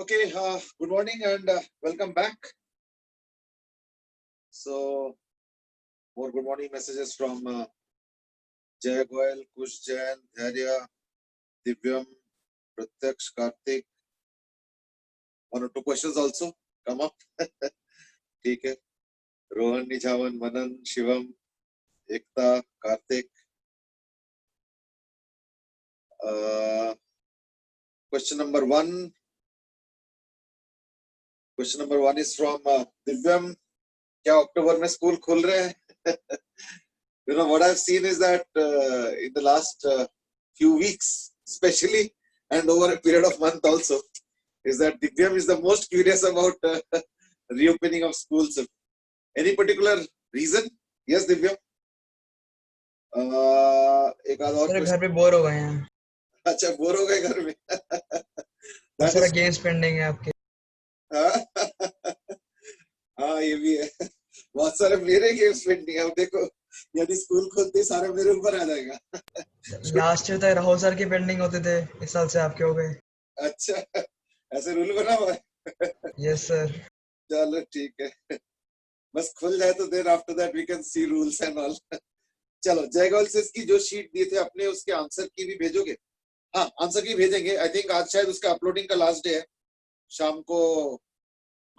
Okay, good morning and welcome back. So, more good morning messages from Jay Goyal, Kush Jain, Dharya, Divyam, Pratyaksh, Karthik. One or two questions also come up. ठीक है. Rohan, Nijavan, Manan, Shivam, Ekta, Karthik. Question number one. Question number one is from Divyam. क्या अक्टूबर में school खुल रहे हैं? You know what I've seen is that in the last few weeks, especially, and over a period of month also, is that Divyam is the most curious about reopening of schools. Any particular reason? Yes, Divyam. एक आध और घर पे bore हो गए हैं. अच्छा, bore हो गए घर में. बहुत सारा गेम्स पेंडिंग है आपके. हाँ, ये भी है. बहुत सारे मेरे गेम्स पेंडिंग है. अब देखो, यदि स्कूल खोलते सारे मेरे ऊपर आ जाएगा. लास्ट ईयर तक राहुल सर के पेंडिंग होते थे, इस साल से आपके हो गए. अच्छा, ऐसे रूल बना हुआ है. Yes sir. चलो ठीक है, बस खुल जाए तो then after that we can see rules and all. चलो, जयगोयल से की जो शीट दिए थे अपने, उसके आंसर की भी भेजोगे? हाँ, आंसर की भेजेंगे. आई थिंक आज शायद उसका अपलोडिंग का लास्ट डे है. शाम को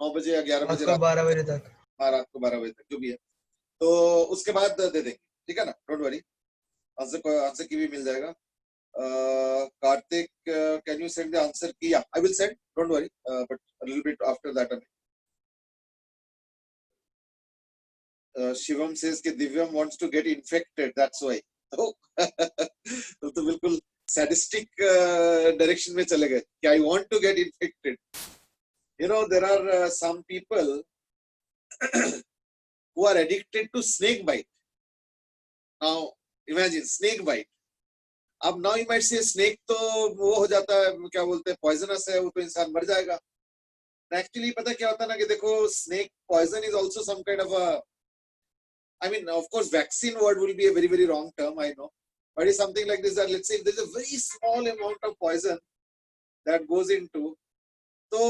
9 बजे या 11 बजे, 12 बजे तक. हाँ, रात को 12 बजे तक, जो भी है. तो उसके बाद दे देंगे, ठीक है ना? डोंट वरी, आंसर की भी मिल जाएगा. Karthik, can you send the answer key? Yeah, I will send. Don't worry, but a little bit after that. Shivam says that Divyam wants to get infected. That's why. Oh, तो बिल्कुल sadistic direction में चले गए. कि I want to get infected. You know, there are some people who are addicted to snake bite. Now, imagine snake bite. अब now you might say snake तो वो हो जाता है, क्या बोलते हैं, पॉइजनस है, वो तो इंसान मर जाएगा. एक्चुअली पता क्या होता है ना कि देखो, snake poison is also some kind of a, I mean of course vaccine word will be a very very wrong term, I know, but is something like this, that let's say there is a very small amount of poison that goes into, तो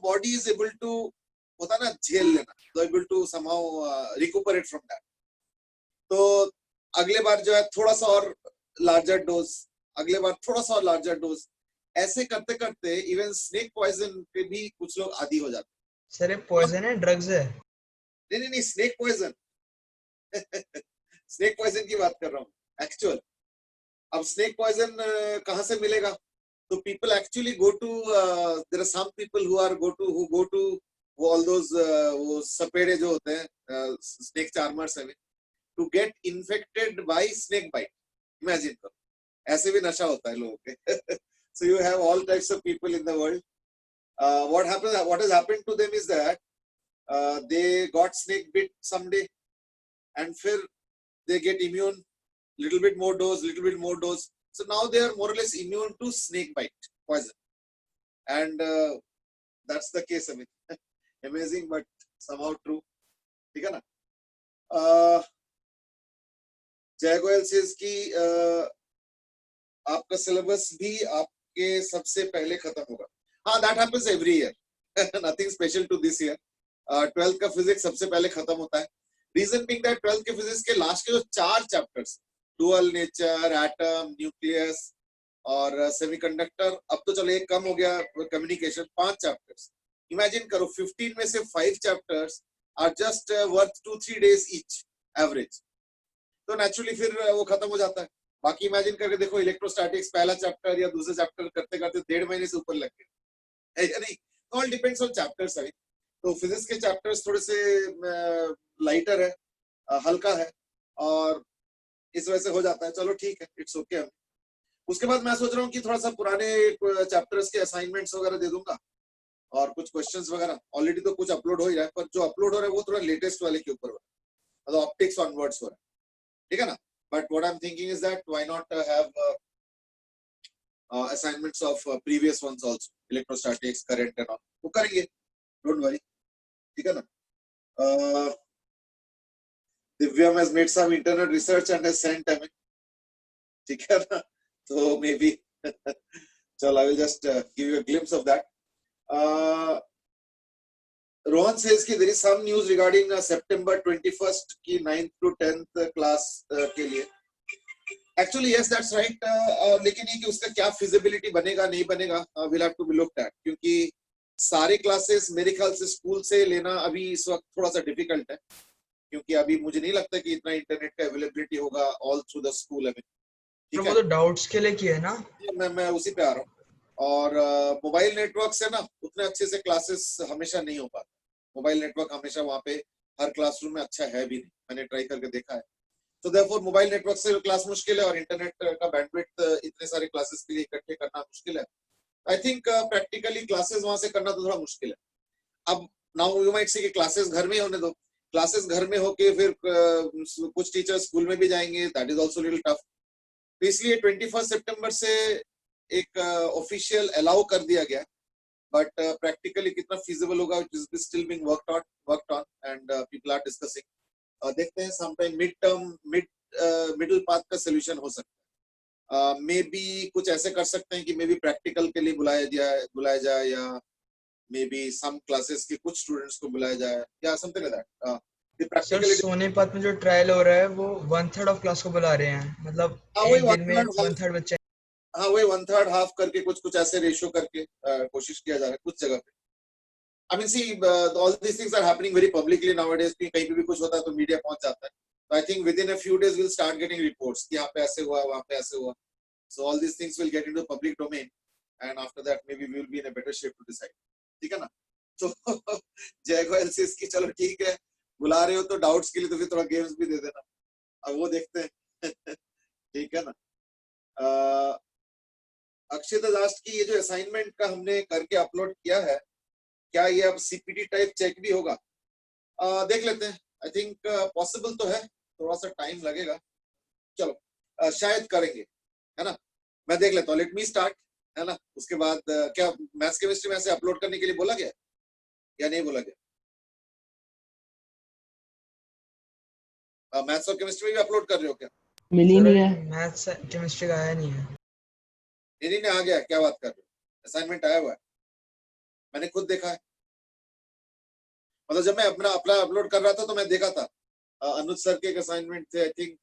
body is able to, होता ना, झेल लेना, तो able to somehow recuperate from that. तो अगले बार जो है थोड़ा सा और लार्जर डोज, अगले बार थोड़ा सा और लार्जर डोज, ऐसे करते करते इवन स्नेक पॉइजन पे भी कुछ लोग आदी हो जाते हैं. सर ये पॉइजन है, ड्रग्स है? नहीं नहीं, स्नेक पॉइजन. स्नेक पॉइजन की बात कर रहा हूँ एक्चुअल. अब स्नेक पॉइजन कहाँ से मिलेगा? तो people actually go to, there are some people who go to all those, वो सपेड़े जो होते हैं, स्नेक चार्मर्स है, to get infected by snake bite. Imagine करो, ऐसे भी नशा होता है लोगों के. So you have all types of people in the world. What has happened to them is that they got snake bit someday, and फिर they get immune, little bit more dose. So now they are more or less immune to snake bite poison, and that's the case of it. Amazing, but somehow true. ठीक है ना? जय Goyal says कि आपका syllabus भी आपके सबसे पहले खत्म होगा. हाँ, that happens every year. Nothing special to this year. 12th का फिजिक्स सबसे पहले खत्म होता है. रीजन बीइंग दैट 12th के फिजिक्स के लास्ट के जो 4 chapters, dual nature, atom, nucleus और सेमीकंडक्टर, अब तो चलो एक कम हो गया, कम्युनिकेशन, 5 चैप्टर्स. इमेजिन करो, 15 में से 5 chapters are just worth 2-3 days each average. तो नेचुरली फिर वो खत्म हो जाता है. बाकी इमेजिन करके देखो, इलेक्ट्रोस्टैटिक्स पहला चैप्टर या दूसरे चैप्टर करते करते 1.5 महीने से ऊपर लग गए. नहीं, ऑल डिपेंड्स ऑन चैप्टर्स. है तो फिजिक्स के चैप्टर्स थोड़े से लाइटर है, हल्का है, और इस वजह से हो जाता है. चलो ठीक है, इट्स ओके. उसके बाद मैं सोच रहा हूँ कि थोड़ा सा पुराने चैप्टर्स के असाइनमेंट्स वगैरह दे दूंगा, और कुछ क्वेश्चंस वगैरह. ऑलरेडी तो कुछ अपलोड हो ही रहा है, पर जो अपलोड हो रहा है वो थोड़ा लेटेस्ट वाले के ऊपर हो रहा है, मतलब ऑप्टिक्स ऑनवर्ड्स हो रहा है. ठीक है ना? But what I'm thinking is that why not have assignments of previous ones also, electrostatics, current and all. वो करेंगे, don't worry. ठीक है ना? Divyam has made some internet research and has sent them. ठीक है ना? So maybe, चलो, I will just give you a glimpse of that. Rohan says कि there is some news regarding September 21st की 9th to 10th class के लिए. Actually yes, that's right. लेकिन ये कि उसका क्या feasibility बनेगा नहीं बनेगा, we'll have to be looked at, क्योंकि सारे क्लासेस मेरे ख्याल से स्कूल से लेना अभी इस वक्त थोड़ा सा डिफिकल्ट है, क्योंकि अभी मुझे नहीं लगता कि इतना इंटरनेट का अवेलेबिलिटी होगा ऑल थ्रू द स्कूल. अभी ठीक है, वो तो डाउट्स के लिए किया है ना. मैं उसी पे आ रहा हूँ. और मोबाइल नेटवर्क से ना उतने अच्छे से क्लासेस हमेशा नहीं हो पाते. मोबाइल नेटवर्क हमेशा वहाँ पे हर क्लासरूम में अच्छा है भी नहीं, मैंने ट्राई करके देखा है. तो देयरफॉर मोबाइल नेटवर्क से क्लास मुश्किल है, और इंटरनेट का बैंडविड्थ इतने सारे क्लासेस के लिए इकट्ठे करना मुश्किल है. आई थिंक प्रैक्टिकली क्लासेस वहां से करना तो थोड़ा मुश्किल है. अब नाउ यू माइट से कि क्लासेस घर में ही होने दो. क्लासेस घर में होके फिर कुछ टीचर्स स्कूल में भी जाएंगे, that is also little tough. तो इसलिए 21 सितंबर से एक ऑफिशियल अलाउ कर दिया गया, बट प्रैक्टिकली कितना फिजिबल होगा it is still being worked on and people are discussing. देखते हैं, समटाइम मिडिल पाथ का सोल्यूशन हो सकता है. मे बी कुछ ऐसे कर सकते हैं कि मे बी प्रैक्टिकल के लिए बुलाया जाए, या मे बी सम क्लासेस के कुछ स्टूडेंट्स को बुलाया जाए, या something like that. Sir practically Sonipat में जो ट्रायल हो रहा है वो 1/3 ऑफ क्लास को बुला रहे हैं, मतलब वही एक दिन में 1/3 1/3 बच्चे. हाँ वही 1/3 हाफ करके कुछ ऐसे रेशियो करके कोशिश किया जा रहा है कुछ जगह पे. I mean see all these things are happening very publicly nowadays, कि कहीं पे भी कुछ होता है तो मीडिया पहुंच जाता है. तो I think within a few days will start getting reports कि यहाँ पे ऐसे हुआ, वहाँ पे ऐसे हुआ. So all these things will get into public domain, and after that maybe we will be in a better shape to decide. ठीक है ना. तो जय गोयल से इसकी चलो ठीक है, बुला रहे हो तो डाउट्स के लिए तो फिर थोड़ा गेम्स भी दे देना. अब वो देखते हैं. ठीक है ना. अक्षिता दास की ये जो असाइनमेंट का हमने करके अपलोड किया है, क्या ये अब सीपीटी टाइप चेक भी होगा? देख लेते हैं. आई थिंक पॉसिबल तो है, थोड़ा सा टाइम लगेगा. चलो शायद करेंगे, है ना. मैं देख लेता हूँ, लेट मी स्टार्ट, है ना. उसके बाद क्या मैथ्स केमिस्ट्री में ऐसे अपलोड करने के लिए बोला गया या नहीं बोला गया? मैथ्स और केमिस्ट्री में भी अपलोड कर रहे हो क्या? मिली नहीं है. मैथ्स केमिस्ट्री का आया नहीं है. नहीं आ गया, क्या बात कर रहे हो? असाइनमेंट आया हुआ है, मैंने खुद देखा है. मतलब जब मैं अपना अपलोड कर रहा था तो मैं देखा था अनुज सर के एक असाइनमेंट थे, आई थिंक.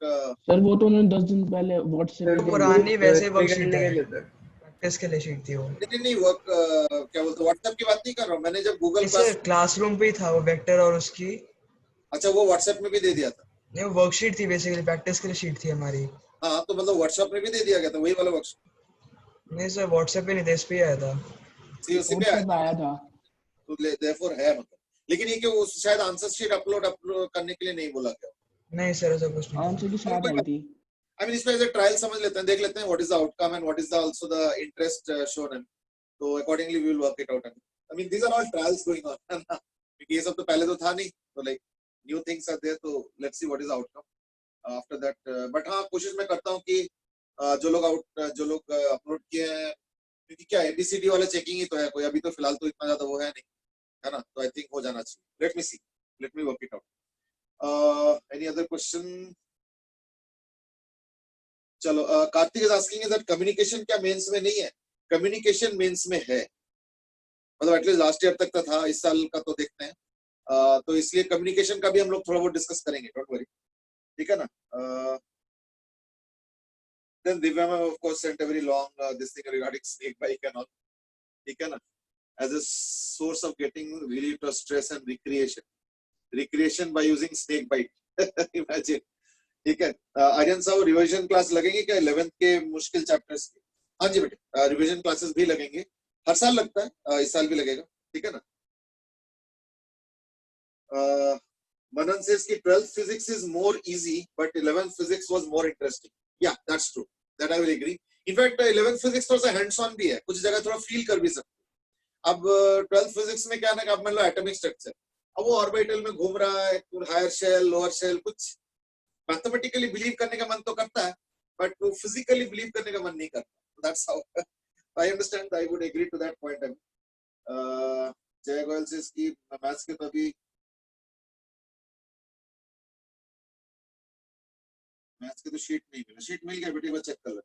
सर वो तो उन्होंने 10 दिन पहले व्हाट्सएप पे पुरानी वैसे वर्कशीट है, प्रैक्टिस के लिए शीट थी वो. नहीं वर्क क्या बोलते, व्हाट्सएप की बात नहीं कर रहा हूँ. मैंने जब गूगल इसे क्लासरूम पे ही था वो वेक्टर और उसकी. अच्छा, वो व्हाट्सएप में भी दे दिया था. नहीं वो वर्कशीट थी, बेसिकली प्रैक्टिस के लिए शीट थी हमारी. हाँ तो मतलब व्हाट्सएप में भी दे दिया गया था वही वाला वर्कशीट. नहीं सर व्हाट्सएप पे नहीं था, इस पे आया था. उसी पे व्हाट्सएप आया था. तो देयरफॉर है मतलब. लेकिन ये कि वो शायद आंसर शीट अपलोड करने के लिए नहीं बोला गया. नहीं सर ऐसा कुछ नहीं. आंसर की साथ आई थी. आई मीन इसमें एज अ ट्रायल समझ लेते हैं, देख लेते हैं what is the outcome and what is the also the interest shown in. तो accordingly we will work it out. I mean these are all trials going on, है ना. क्योंकि ये सब तो पहले तो था नहीं, तो like new things are there, तो let's see what is outcome after that. But हाँ कोशिश मैं करता हूँ कि जो लोग अपलोड किए हैं, क्योंकि क्या एबीसीडी वाला चेकिंग ही तो है, कोई अभी तो फिलहाल तो इतना ज्यादा वो है नहीं, है ना. तो आई थिंक हो जाना चाहिए. Let me see, let me work it out. Any other question? चलो Kartik is asking that communication क्या मेंस में नहीं है? कम्युनिकेशन मेंस में है, मतलब एटलीस्ट लास्ट ईयर तक था, इस साल का तो देखते हैं. तो इसलिए कम्युनिकेशन का भी हम लोग थोड़ा बहुत डिस्कस करेंगे, डोंट वरी. ठीक है ना. then Divya ma'am of course sent a very long this thing regarding snake bite and all. ठीक है ना. as a source of getting relief of stress and recreation by using snake bite. imagine. ठीक है. आर्यन साहब revision class लगेंगे क्या 11th के मुश्किल चैप्टर्स के? हाँ जी बेटे, रिवीजन क्लासेस भी लगेंगे, हर साल लगता है, इस साल भी लगेगा. ठीक है ना. Manan says कि 12th physics is more easy but 11th physics was more interesting. Yeah, that's true, that I will agree. In fact 11th physics थोड़ा सा hands on भी है, कुछ जगह थोड़ा फील कर भी सकते. अब 12th physics में क्या ना कि अब मान लो एटॉमिक स्ट्रक्चर, अब वो ऑर्बिटल में घूम रहा है, हायर शेल लोअर शेल, कुछ मैथमेटिकली बिलीव करने का मन तो करता है, बट वो फिजिकली बिलीव करने का मन नहीं करता. That's how I understand, I would agree to that point. Jai Goyal से इसकी मैथ्स के तो अभी मैथ्स की तो शीट नहीं मिला. शीट मिल गया बेटी, बस चेक कर लेना.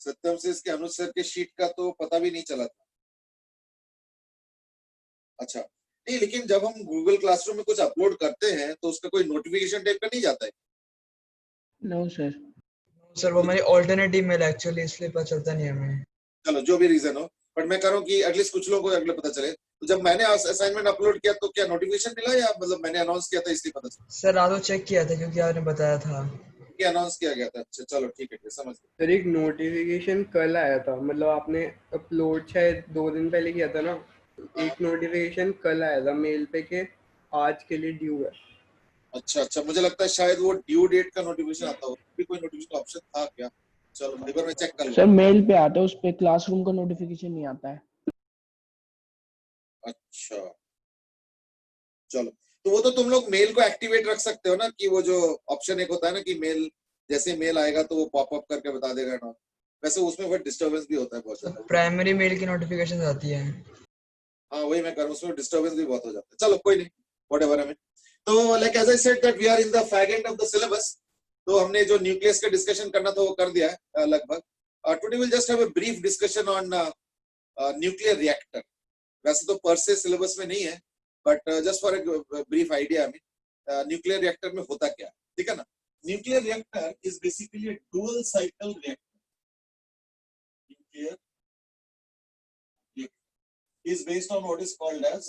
सत्यम से इसके अनुज सर के शीट का तो पता भी नहीं चला था। अच्छा नहीं, लेकिन जब हम गूगल क्लासरूम में कुछ अपलोड करते हैं तो उसका कोई नोटिफिकेशन टाइप का नहीं जाता है? No sir. सर वो मेरी ऑल्टरनेट ईमेल एक्चुअली, इसलिए पता चलता नहीं है हमें। चलो जो भी रीजन हो, बट मैं कह रहा हूँ कि एटलीस्ट कुछ लोगों को अगले पता चले। तो जब मैंने असाइनमेंट अपलोड किया तो क्या नोटिफिकेशन मिला, या मतलब मैंने अनाउंस किया था इसलिए पता चला? सर रात को चेक किया था क्योंकि आपने बताया था। कि अनाउंस किया गया था? अच्छा चलो ठीक है, समझ गया। सर एक नोटिफिकेशन कल आया था, मतलब आपने अपलोड शायद 2 दिन पहले किया था ना, एक नोटिफिकेशन कल आया था मेल पे के आज के लिए ड्यू है। अच्छा, मुझे लगता है शायद वो ड्यू डेट का नोटिफिकेशन आता हो, भी कोई नोटिफिकेशन ऑप्शन था क्या? चलो एक बार मैं चेक कर सर लूँ। मेल पे आता है, उस पे क्लासरूम का नोटिफिकेशन नहीं आता है। अच्छा चलो, तो वो तो तुम लोग मेल को एक्टिवेट रख सकते हो ना, कि वो जो ऑप्शन एक होता है ना कि मेल, जैसे मेल आएगा तो वो पॉपअप करके बता देगा ना। वैसे उसमें फिर डिस्टर्बेंस भी होता है बहुत ज्यादा। प्राइमरी मेल की नोटिफिकेशन आती है। हाँ वही मैं कर रहा हूँ, उसमें डिस्टर्बेंस भी बहुत हो जाता है। चलो कोई नहीं, व्हाटएवर। हमें तो like as I said that we are in the fag end of the syllabus. तो हमने जो न्यूक्लियस का डिस्कशन करना था वो कर दिया है लगभग। Today will just have a brief discussion on nuclear reactor. वैसे तो पर से सिलेबस में नहीं है, but just for a brief idea में न्यूक्लियर रिएक्टर में होता क्या है, ठीक है ना? Nuclear reactor is basically a dual cycle reactor. Nuclear is based on what is called as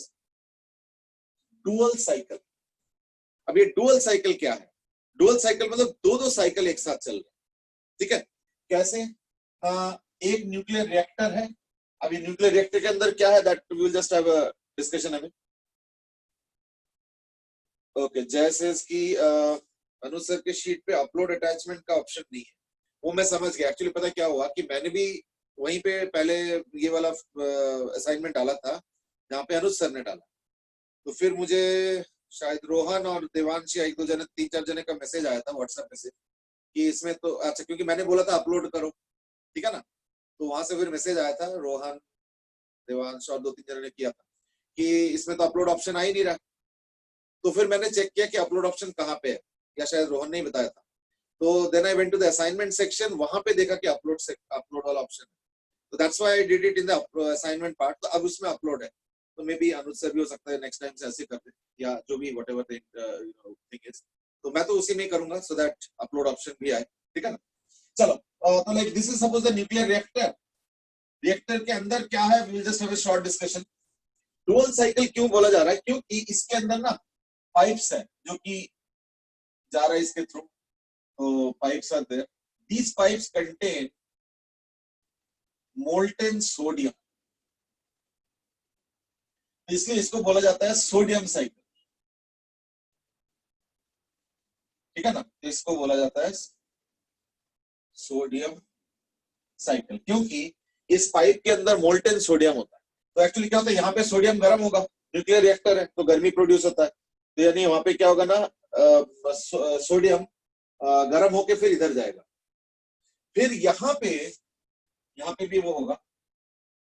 dual cycle। अब ये डुअल साइकिल क्या है? डुअल साइकिल मतलब दो साइकिल एक साथ चल रहे हैं, ठीक है? कैसे? एक न्यूक्लियर रिएक्टर है। अब ये न्यूक्लियर रिएक्टर के अंदर क्या है, that we will just have a discussion अभी। ओके, जैसे इसकी अनुज सर के शीट पे अपलोड अटैचमेंट का ऑप्शन नहीं है, वो मैं समझ गया। एक्चुअली पता क्या हुआ कि मैंने भी वहीं पे पहले ये वाला असाइनमेंट डाला था जहाँ पे अनुज सर ने डाला। तो फिर मुझे शायद रोहन और देवांश या 1-2 जने 3-4 जने का मैसेज आया था व्हाट्सएप पे से कि इसमें तो अच्छा, क्योंकि मैंने बोला था अपलोड करो, ठीक है ना? तो वहां से फिर मैसेज आया था, रोहन, देवांश और 2-3 जने ने किया था कि इसमें तो अपलोड ऑप्शन आ ही नहीं रहा। तो फिर मैंने चेक किया कि अपलोड ऑप्शन कहाँ पे है, या शायद रोहन ने ही बताया था। तो then I went to the assignment section, वहां पे देखा कि अपलोड वाला ऑप्शन है। तो that's why I did it in the assignment part. तो अब उसमें अपलोड है, तो मे बी अनुज सर भी हो सकता है नेक्स्ट टाइम से ऐसे करते, या जो भी व्हाटएवर थिंग इज। तो मैं तो उसी में करूंगा सो दैट अपलोड ऑप्शन भी आए, ठीक है ना? चलो, तो like this is suppose the nuclear reactor. Reactor के अंदर क्या है, we will just have a short discussion. Dual cycle क्यों बोला जा रहा है? क्योंकि इसके अंदर ना पाइप्स है जो कि जा रहा है इसके थ्रू। तो pipes are there, these pipes contain molten sodium, इसलिए इसको बोला जाता है सोडियम साइकिल, ठीक है ना? इसको बोला जाता है सोडियम साइकिल, क्योंकि इस पाइप के अंदर मोल्टेन सोडियम होता है। तो एक्चुअली क्या होता है, यहाँ पे सोडियम गर्म होगा, न्यूक्लियर रिएक्टर है तो गर्मी प्रोड्यूस होता है। तो यानी वहां पे क्या होगा ना, सोडियम गर्म होके फिर इधर जाएगा। फिर यहाँ पे भी वो होगा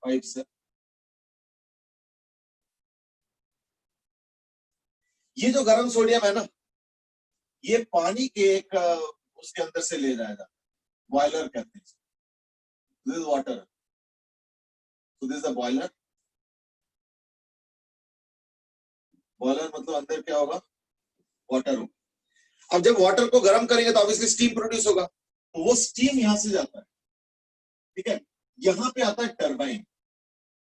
पाइप से, ये जो गर्म सोडियम है ना, ये पानी के एक उसके अंदर से ले जाएगा, बॉयलर कहते हैं। This is water, so this is the boiler। Boiler मतलब अंदर क्या होगा, वाटर होगा। अब जब वाटर को गर्म करेंगे तो ऑब्वियसली स्टीम प्रोड्यूस होगा, तो वो स्टीम यहां से जाता है, ठीक है? यहाँ पे आता है turbine,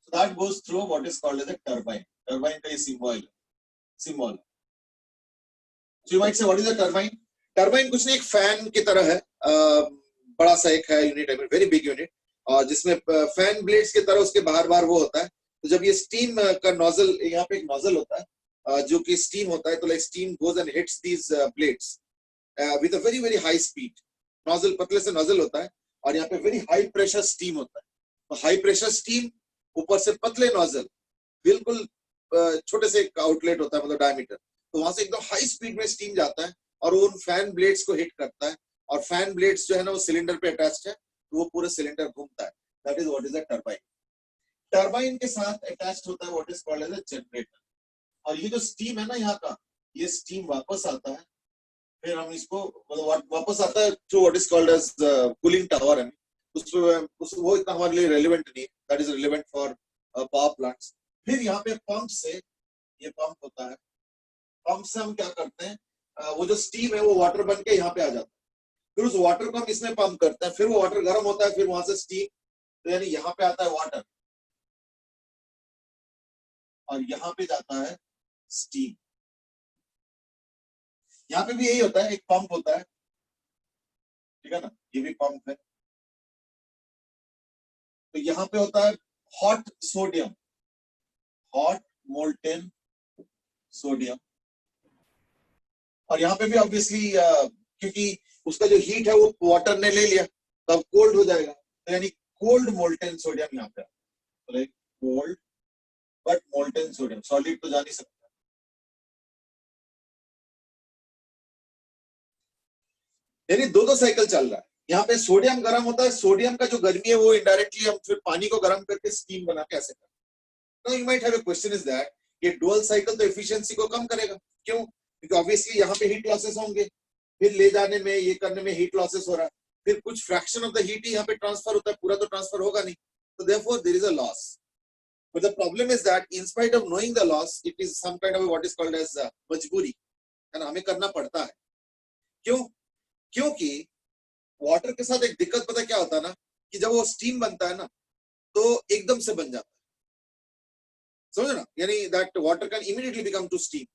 so that goes through what is called as a turbine। Turbine का ये symbol. So you might say what is a turbine? Turbine कुछ नहीं, एक फैन की तरह है, बड़ा सा एक है यूनिट, वेरी बिग यूनिट, और जिसमें फैन ब्लेड्स की तरह उसके बाहर वो होता है। तो जब ये स्टीम का नोजल, यहाँ पे एक नोजल होता है जो कि स्टीम होता है, तो like steam goes and hits these blades with a very very high speed. Nozzle, पतले से नोजल होता है और यहाँ पे वेरी हाई प्रेशर स्टीम होता है। तो हाई प्रेशर स्टीम, ऊपर से पतले नोजल, बिल्कुल छोटे से आउटलेट होता है, मतलब डायमीटर। तो वहां से एकदम हाई स्पीड में स्टीम जाता है और उन फैन ब्लेड्स को हिट करता है, और फैन ब्लेड्स जो है ना वो सिलेंडर पे अटैच्ड है, तो वो पूरा सिलेंडर घूमता है। That is what is a turbine. Turbine के साथ अटैच्ड होता है what is called as a generator. और ये जो स्टीम है ना यहाँ का, ये स्टीम वापस आता है, फिर हम इसको मतलब वापस आता है to what is called as cooling tower है, वो इतना हमारे लिए रेलिवेंट नहीं है, that is relevant for power plants. फिर यहाँ पे पंप से, ये पंप होता है, पंप से हम क्या करते हैं, वो जो स्टीम है वो वाटर बन के यहाँ पे आ जाता है, फिर उस वाटर को हम इसमें पंप करते हैं, फिर वो वाटर गर्म होता है, फिर वहां से स्टीम, तो यानी यहाँ पे आता है वाटर और यहाँ पे जाता है स्टीम। यहाँ पे भी यही होता है, एक पंप होता है, ठीक है ना, ये भी पंप है। तो यहाँ पे होता है hot sodium, hot molten sodium, और यहाँ पे भी ऑब्वियसली क्योंकि उसका जो हीट है वो वाटर ने ले लिया, तब कोल्ड हो जाएगा, तो यानी कोल्ड मोल्टेन सोडियम यहाँ पे, cold but molten sodium, solid तो जा नहीं सकता। यानी दो साइकिल चल रहा है, यहाँ पे सोडियम गर्म होता है, सोडियम का जो गर्मी है वो इनडायरेक्टली हम फिर पानी को गर्म करके स्टीम बना के ऐसे करते हैं। You might have a question is that ये डुअल साइकिल तो एफिशिएंसी को कम करेगा, क्यों? क्योंकि ऑब्वियसली यहाँ पे हीट लॉसेस होंगे, फिर ले जाने में ये करने में हीट लॉसेस हो रहा है, फिर कुछ फ्रैक्शन ऑफ द हीट यहाँ पे ट्रांसफर होता है, पूरा तो ट्रांसफर होगा नहीं, तो therefore there is a loss. But the problem is that in spite of knowing the loss, it is some kind of what is called as मजबूरी, है ना, हमें करना पड़ता है। क्यों? क्योंकि वाटर के साथ एक दिक्कत पता क्या होता है ना, कि जब वो स्टीम बनता है ना तो एकदम से बन जाता है, समझो ना, यानी that water can immediately become to steam.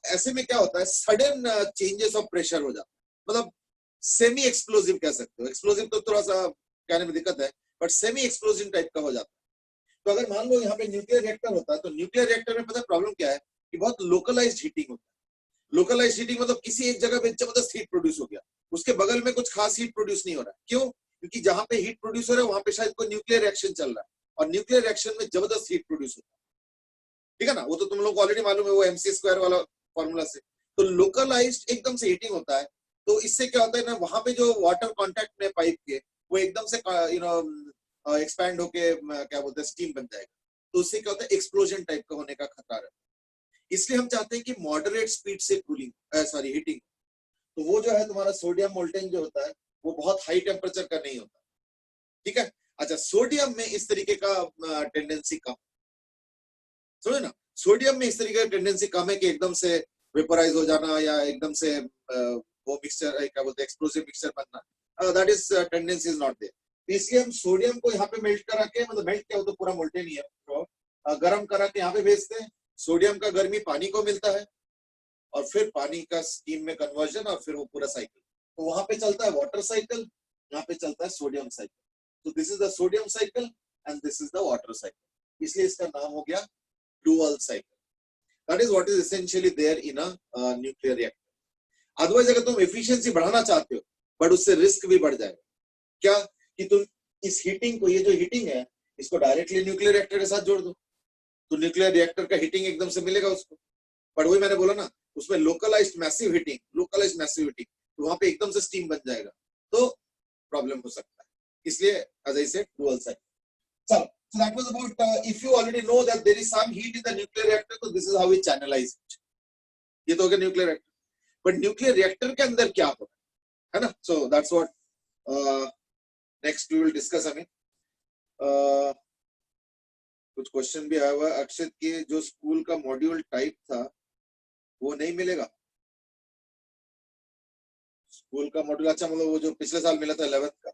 ऐसे में क्या होता है, सडन चेंजेस ऑफ प्रेशर हो जाता है, मतलब सेमी एक्सप्लोजिव कह सकते हो, एक्सप्लोजिव तो थोड़ा सा कहने में दिक्कत है, बट सेमी एक्सप्लोजिव टाइप का हो जाता है। तो अगर मान लो यहाँ पे न्यूक्लियर रिएक्टर होता है, तो न्यूक्लियर रिएक्टर में पता प्रॉब्लम क्या है कि बहुत लोकलाइज्ड हीटिंग होता है। लोकलाइज्ड हीटिंग मतलब किसी एक जगह पे जबरदस्त हीट प्रोड्यूस हो गया, उसके बगल में कुछ खास हीट प्रोड्यूस नहीं हो रहा है, क्यों? क्योंकि जहां पे हीट प्रोड्यूस हो रहा है वहां पे शायद कोई न्यूक्लियर रिएक्शन चल रहा है, और न्यूक्लियर रिएक्शन में जबरदस्त हीट प्रोड्यूस होता है, ठीक है ना, वो तो तुम लोग को ऑलरेडी मालूम है, वो mc² वाला फॉर्मूला से। तो लोकलाइज्ड एकदम से हीटिंग होता है, तो इससे क्या होता है ना, वहां पे जो वाटर कांटेक्ट में पाइप के वो एकदम से एक्सपैंड होके क्या बोलते हैं स्टीम बन जाएगा, तो उससे क्या होता है एक्सप्लोजन टाइप का होने का खतरा रहता है। इसलिए हम चाहते हैं कि मॉडरेट स्पीड से कूलिंग हीटिंग, तो वो जो है तुम्हारा सोडियम मोल्टेन जो होता है वो बहुत हाई टेम्परेचर का नहीं होता, ठीक है। अच्छा, सोडियम में इस तरीके का टेंडेंसी कम, समझो ना, सोडियम में इस तरीके का टेंडेंसी कम है कि एकदम से वेपोराइज हो जाना या एकदम से वो मिक्सचर क्या बोलते हैं एक्सप्लोसिव मिक्सचर बनना, that is tendency is not there. इसलिए हम सोडियम को यहाँ पे मेल्ट करा के, मतलब मेल्ट क्या हो तो पूरा मोल्टेन ही है, तो गर्म करा के यहाँ पे भेजते हैं, सोडियम का गर्मी पानी को मिलता है और फिर पानी का स्टीम में कन्वर्जन और फिर वो पूरा साइकिल, तो वहां पे चलता है वाटर साइकिल, यहाँ पे चलता है सोडियम साइकिल। तो this is the sodium cycle and this is the water cycle, इसलिए इसका नाम हो गया dual cycle. That is what is essentially there in a nuclear reactor. Otherwise अगर तुम एफिशिएंसी बढ़ाना चाहते हो बट उससे रिस्क भी बढ़ जाएगा, क्या कि तुम इस हीटिंग को, ये जो हीटिंग है इसको डायरेक्टली न्यूक्लियर रिएक्टर के साथ जोड़ दो, तो न्यूक्लियर रिएक्टर का हीटिंग एकदम से मिलेगा उसको, बट वही मैंने बोला ना उसमें लोकलाइज्ड मैसिव हीटिंग, तो वहां पे एकदम से स्टीम बन जाएगा, तो प्रॉब्लम हो सकता है, इसलिए as I said dual cycle. चलो, so that was about if you already know that there is some heat in the nuclear reactor, so this is how we channelize it. ये तो हो गया nuclear reactor, but nuclear reactor के अंदर क्या होता है ना, so that's what next we will discuss। हमें कुछ क्वेश्चन भी आया हुआ है, अक्षित के जो स्कूल का मॉड्यूल टाइप था वो नहीं मिलेगा, स्कूल का मॉड्यूल, अच्छा मतलब वो जो पिछले साल मिला था 11th का,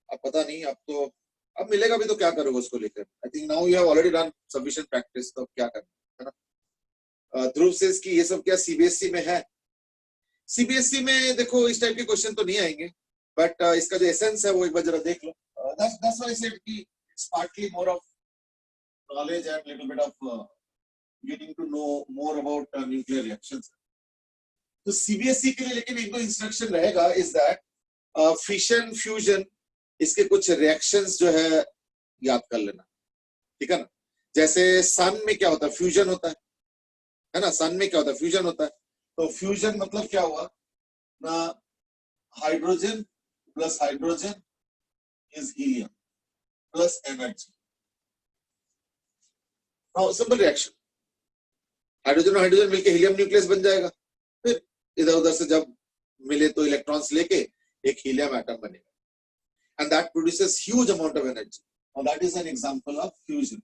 अब पता नहीं, अब तो अब मिलेगा भी तो क्या करोगे उसको लेकर, I think now you have already done sufficient practice, तो क्या करना है ना। ध्रुव सेज कि ये सब क्या सीबीएसई में है, सीबीएसई में देखो इस टाइप के क्वेश्चन तो नहीं आएंगे, बट इसका जो एसेंस है वो एक बार जरा देख लो। दैट्स व्हाई आई सेड कि it's partly more of knowledge and little bit of getting to know more about nuclear reactions. तो सीबीएसई के लिए लेकिन एक दो इंस्ट्रक्शन रहेगा, इज दैट फिशन फ्यूजन, इसके कुछ रिएक्शंस जो है याद कर लेना, ठीक है ना। जैसे सन में क्या होता है, फ्यूजन होता है ना, सन में क्या होता है, फ्यूजन होता है, तो फ्यूजन मतलब क्या हुआ ना, hydrogen plus hydrogen is helium plus energy, simple reaction, hydrogen और हाइड्रोजन मिलके हीलियम न्यूक्लियस बन जाएगा, फिर इधर उधर से जब मिले तो इलेक्ट्रॉन्स लेके एक हीलियम एटम बनेगा। and that produces huge amount of energy. Now that is an example of fusion.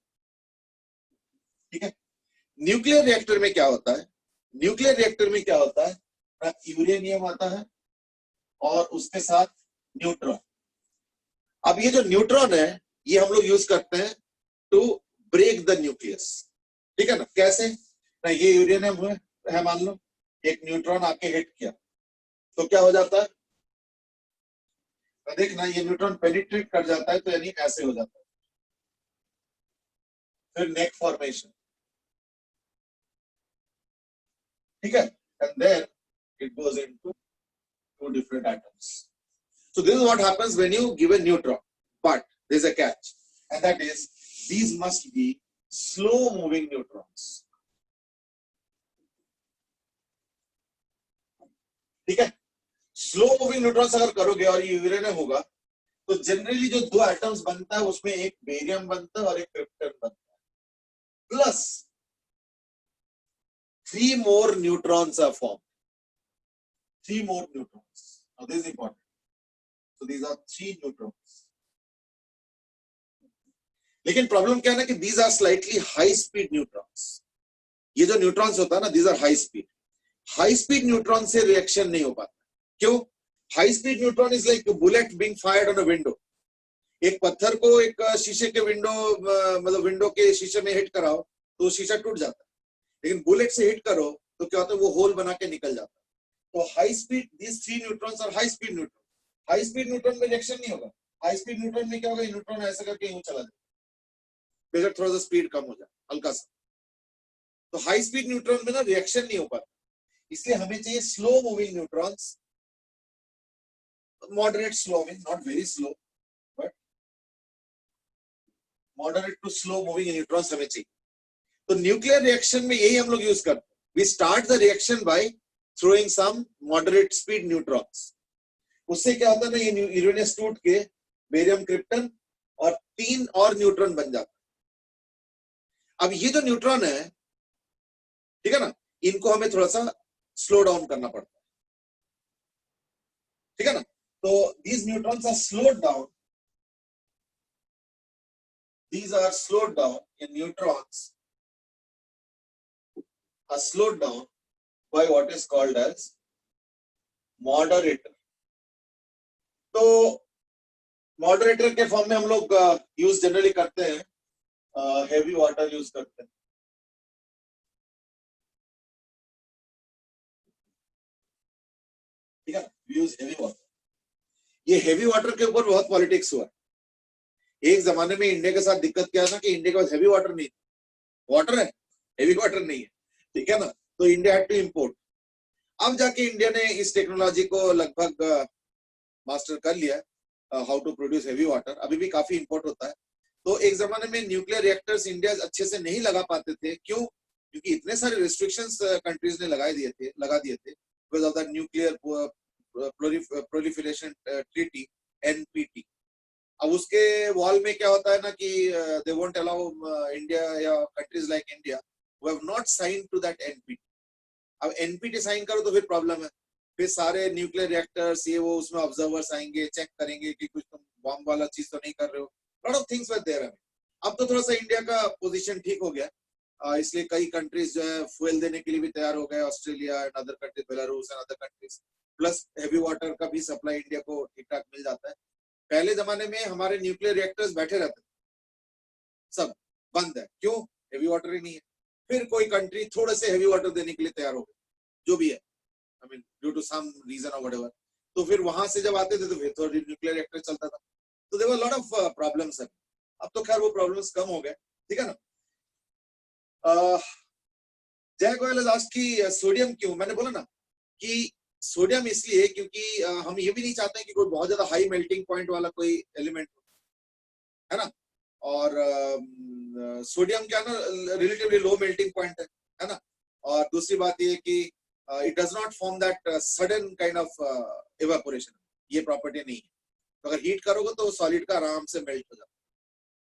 ठीक है? न्यूक्लियर रिएक्टर में क्या होता है? न्यूक्लियर रिएक्टर में क्या होता है? यूरेनियम आता है और उसके साथ न्यूट्रॉन. अब ये जो न्यूट्रॉन है ये हम लोग यूज करते हैं टू ब्रेक द न्यूक्लियस. ठीक है ना? कैसे ना, ये यूरेनियम है मान लो, एक न्यूट्रॉन आके हिट किया तो क्या हो जाता है? देखना, ये न्यूट्रॉन पेनिट्रेट कर जाता है तो यानी ऐसे हो जाता है. फिर नेक फॉर्मेशन. ठीक है? And then it goes into two different atoms. So this is what happens when you give a neutron, but there's a catch, and that is these must be slow moving neutrons. ठीक है? Slow moving neutrons अगर करोगे और ये uranium होगा तो generally जो दो एटम्स बनता है उसमें एक बेरियम बनता है और एक क्रिप्टन बनता है, plus 3 more neutrons are formed. 3 more neutrons. Now this is important. So these are 3 neutrons. लेकिन प्रॉब्लम क्या है ना कि these are slightly high speed neutrons. ये जो न्यूट्रॉन्स होता है ना, these are high speed. High speed neutron से रिएक्शन नहीं हो पाता. क्यों? High speed neutron is like bullet being fired on a window. एक पत्थर को एक शीशे के मतलब विंडो के शीशे में हिट कराओ तो शीशा टूट जाता है, लेकिन बुलेट से हिट करो तो क्या होता है, वो होल बना के निकल जाता है. तो हाई स्पीड, these 3 न्यूट्रॉन्स और high speed neutron. High speed neutron में रिएक्शन नहीं होगा. हाई स्पीड न्यूट्रॉन में क्या होगा, न्यूट्रॉन ऐसा करके यूं चला जाए, बेशक थोड़ा सा स्पीड कम हो जाए हल्का सा. तो हाई स्पीड न्यूट्रॉन में ना रिएक्शन नहीं हो पाता, इसलिए हमें चाहिए slow moving neutrons. Moderate slow moving, not very slow but moderate to slow moving neutrons हमें चाहिए. तो न्यूक्लियर रिएक्शन में यही हम लोग यूज करते हैं. We start the reaction by throwing some moderate speed neutrons. उससे क्या होता है ना, ये यूरेनियस टूट के बेरियम क्रिप्टन और 3 और न्यूट्रॉन बन जाता है. अब ये जो न्यूट्रॉन है, ठीक है ना, इनको हमें थोड़ा सा स्लो डाउन करना पड़ता है. ठीक है ना? तो these neutrons are slowed down. These are slowed down in neutrons are slowed down by what is called as moderator. तो मॉडरेटर के फॉर्म में हम लोग यूज जनरली करते हैं हेवी वाटर यूज करते हैं. ठीक है? Use heavy water. ये हेवी वाटर के ऊपर बहुत पॉलिटिक्स हुआ. एक जमाने में इंडिया के साथ दिक्कत क्या है ना कि इंडिया के पास हेवी वाटर नहीं, वाटर है, हेवी वाटर नहीं है. ठीक है ना? तो इंडिया हैड टू इंपोर्ट. अब जाके इंडिया ने इस टेक्नोलॉजी को लगभग मास्टर कर लिया, how to produce heavy water. अभी भी काफी इंपोर्ट होता है. तो एक जमाने में न्यूक्लियर रिएक्टर्स इंडिया अच्छे से नहीं लगा पाते थे. क्यों? क्योंकि इतने सारे रिस्ट्रिक्शंस कंट्रीज ने लगा दिए थे because of the nuclear proliferation treaty, NPT. अब उसके वॉल में क्या होता है ना कि दे वोंट अलाउ इंडिया या countries like India who have not signed to that NPT. अब एनपीटी साइन करो तो फिर प्रॉब्लम है. फिर सारे न्यूक्लियर रिएक्टर्स ये वो उसमें ऑब्जर्वर्स आएंगे, चेक करेंगे कि कुछ तुम बॉम्ब वाला चीज तो नहीं कर रहे हो. Lot of things were there. अब तो थोड़ा सा इंडिया का पोजीशन ठीक हो गया, इसलिए कई कंट्रीज जो है फ्यूल देने के लिए भी तैयार हो गए. Australia and other countries, Belarus and other countries. Plus heavy water का भी सप्लाई इंडिया को ठीक ठाक मिल जाता है. पहले जमाने में हमारे न्यूक्लियर रिएक्टर्स बैठे रहते थे, सब बंद है. क्यों? हेवी वाटर ही नहीं है. फिर कोई कंट्री थोड़े से हेवी वाटर देने के लिए तैयार हो गई, जो भी है, I mean due to some reason और व्हाटएवर. तो फिर वहां से जब आते थे तो फिर थोड़ी न्यूक्लियर रिएक्टर चलता था. तो there were lot of problems. अब तो खैर वो प्रॉब्लम्स कम हो गए. ठीक है ना? जय गोयल has asked कि सोडियम क्यों. मैंने बोला ना कि सोडियम इसलिए क्योंकि हम ये भी नहीं चाहते हैं कि कोई बहुत ज्यादा हाई मेल्टिंग पॉइंट वाला कोई एलिमेंट हो, है ना. और सोडियम क्या ना रिलेटिवली लो मेल्टिंग पॉइंट है ना. और दूसरी बात ये कि it does not form that sudden kind of evaporation. ये प्रॉपर्टी नहीं है. तो अगर हीट करोगे तो सॉलिड का आराम से मेल्ट हो जाता है.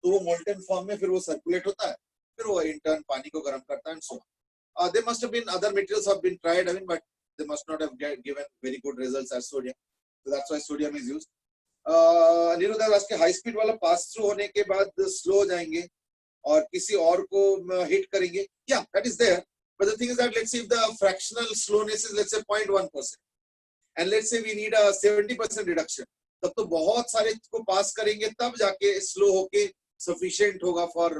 तो वो मोल्टन फॉर्म में फिर वो सर्कुलेट होता है, फिर वो इन टर्न पानी को गर्म करता है and so. There must have been other materials have been tried, I mean, but they must not have given very good results as sodium. So that's why sodium is used. निरुद्ध के high speed वाला pass through होने के बाद slow हो जाएंगे और किसी और को हिट करेंगे, या that is there, but the thing is that let's see if the fractional slowness is let's say 0.1% and let's say we need a 70% reduction, तब तो बहुत सारे को पास करेंगे तब जाके स्लो होके सफिशिएंट होगा फॉर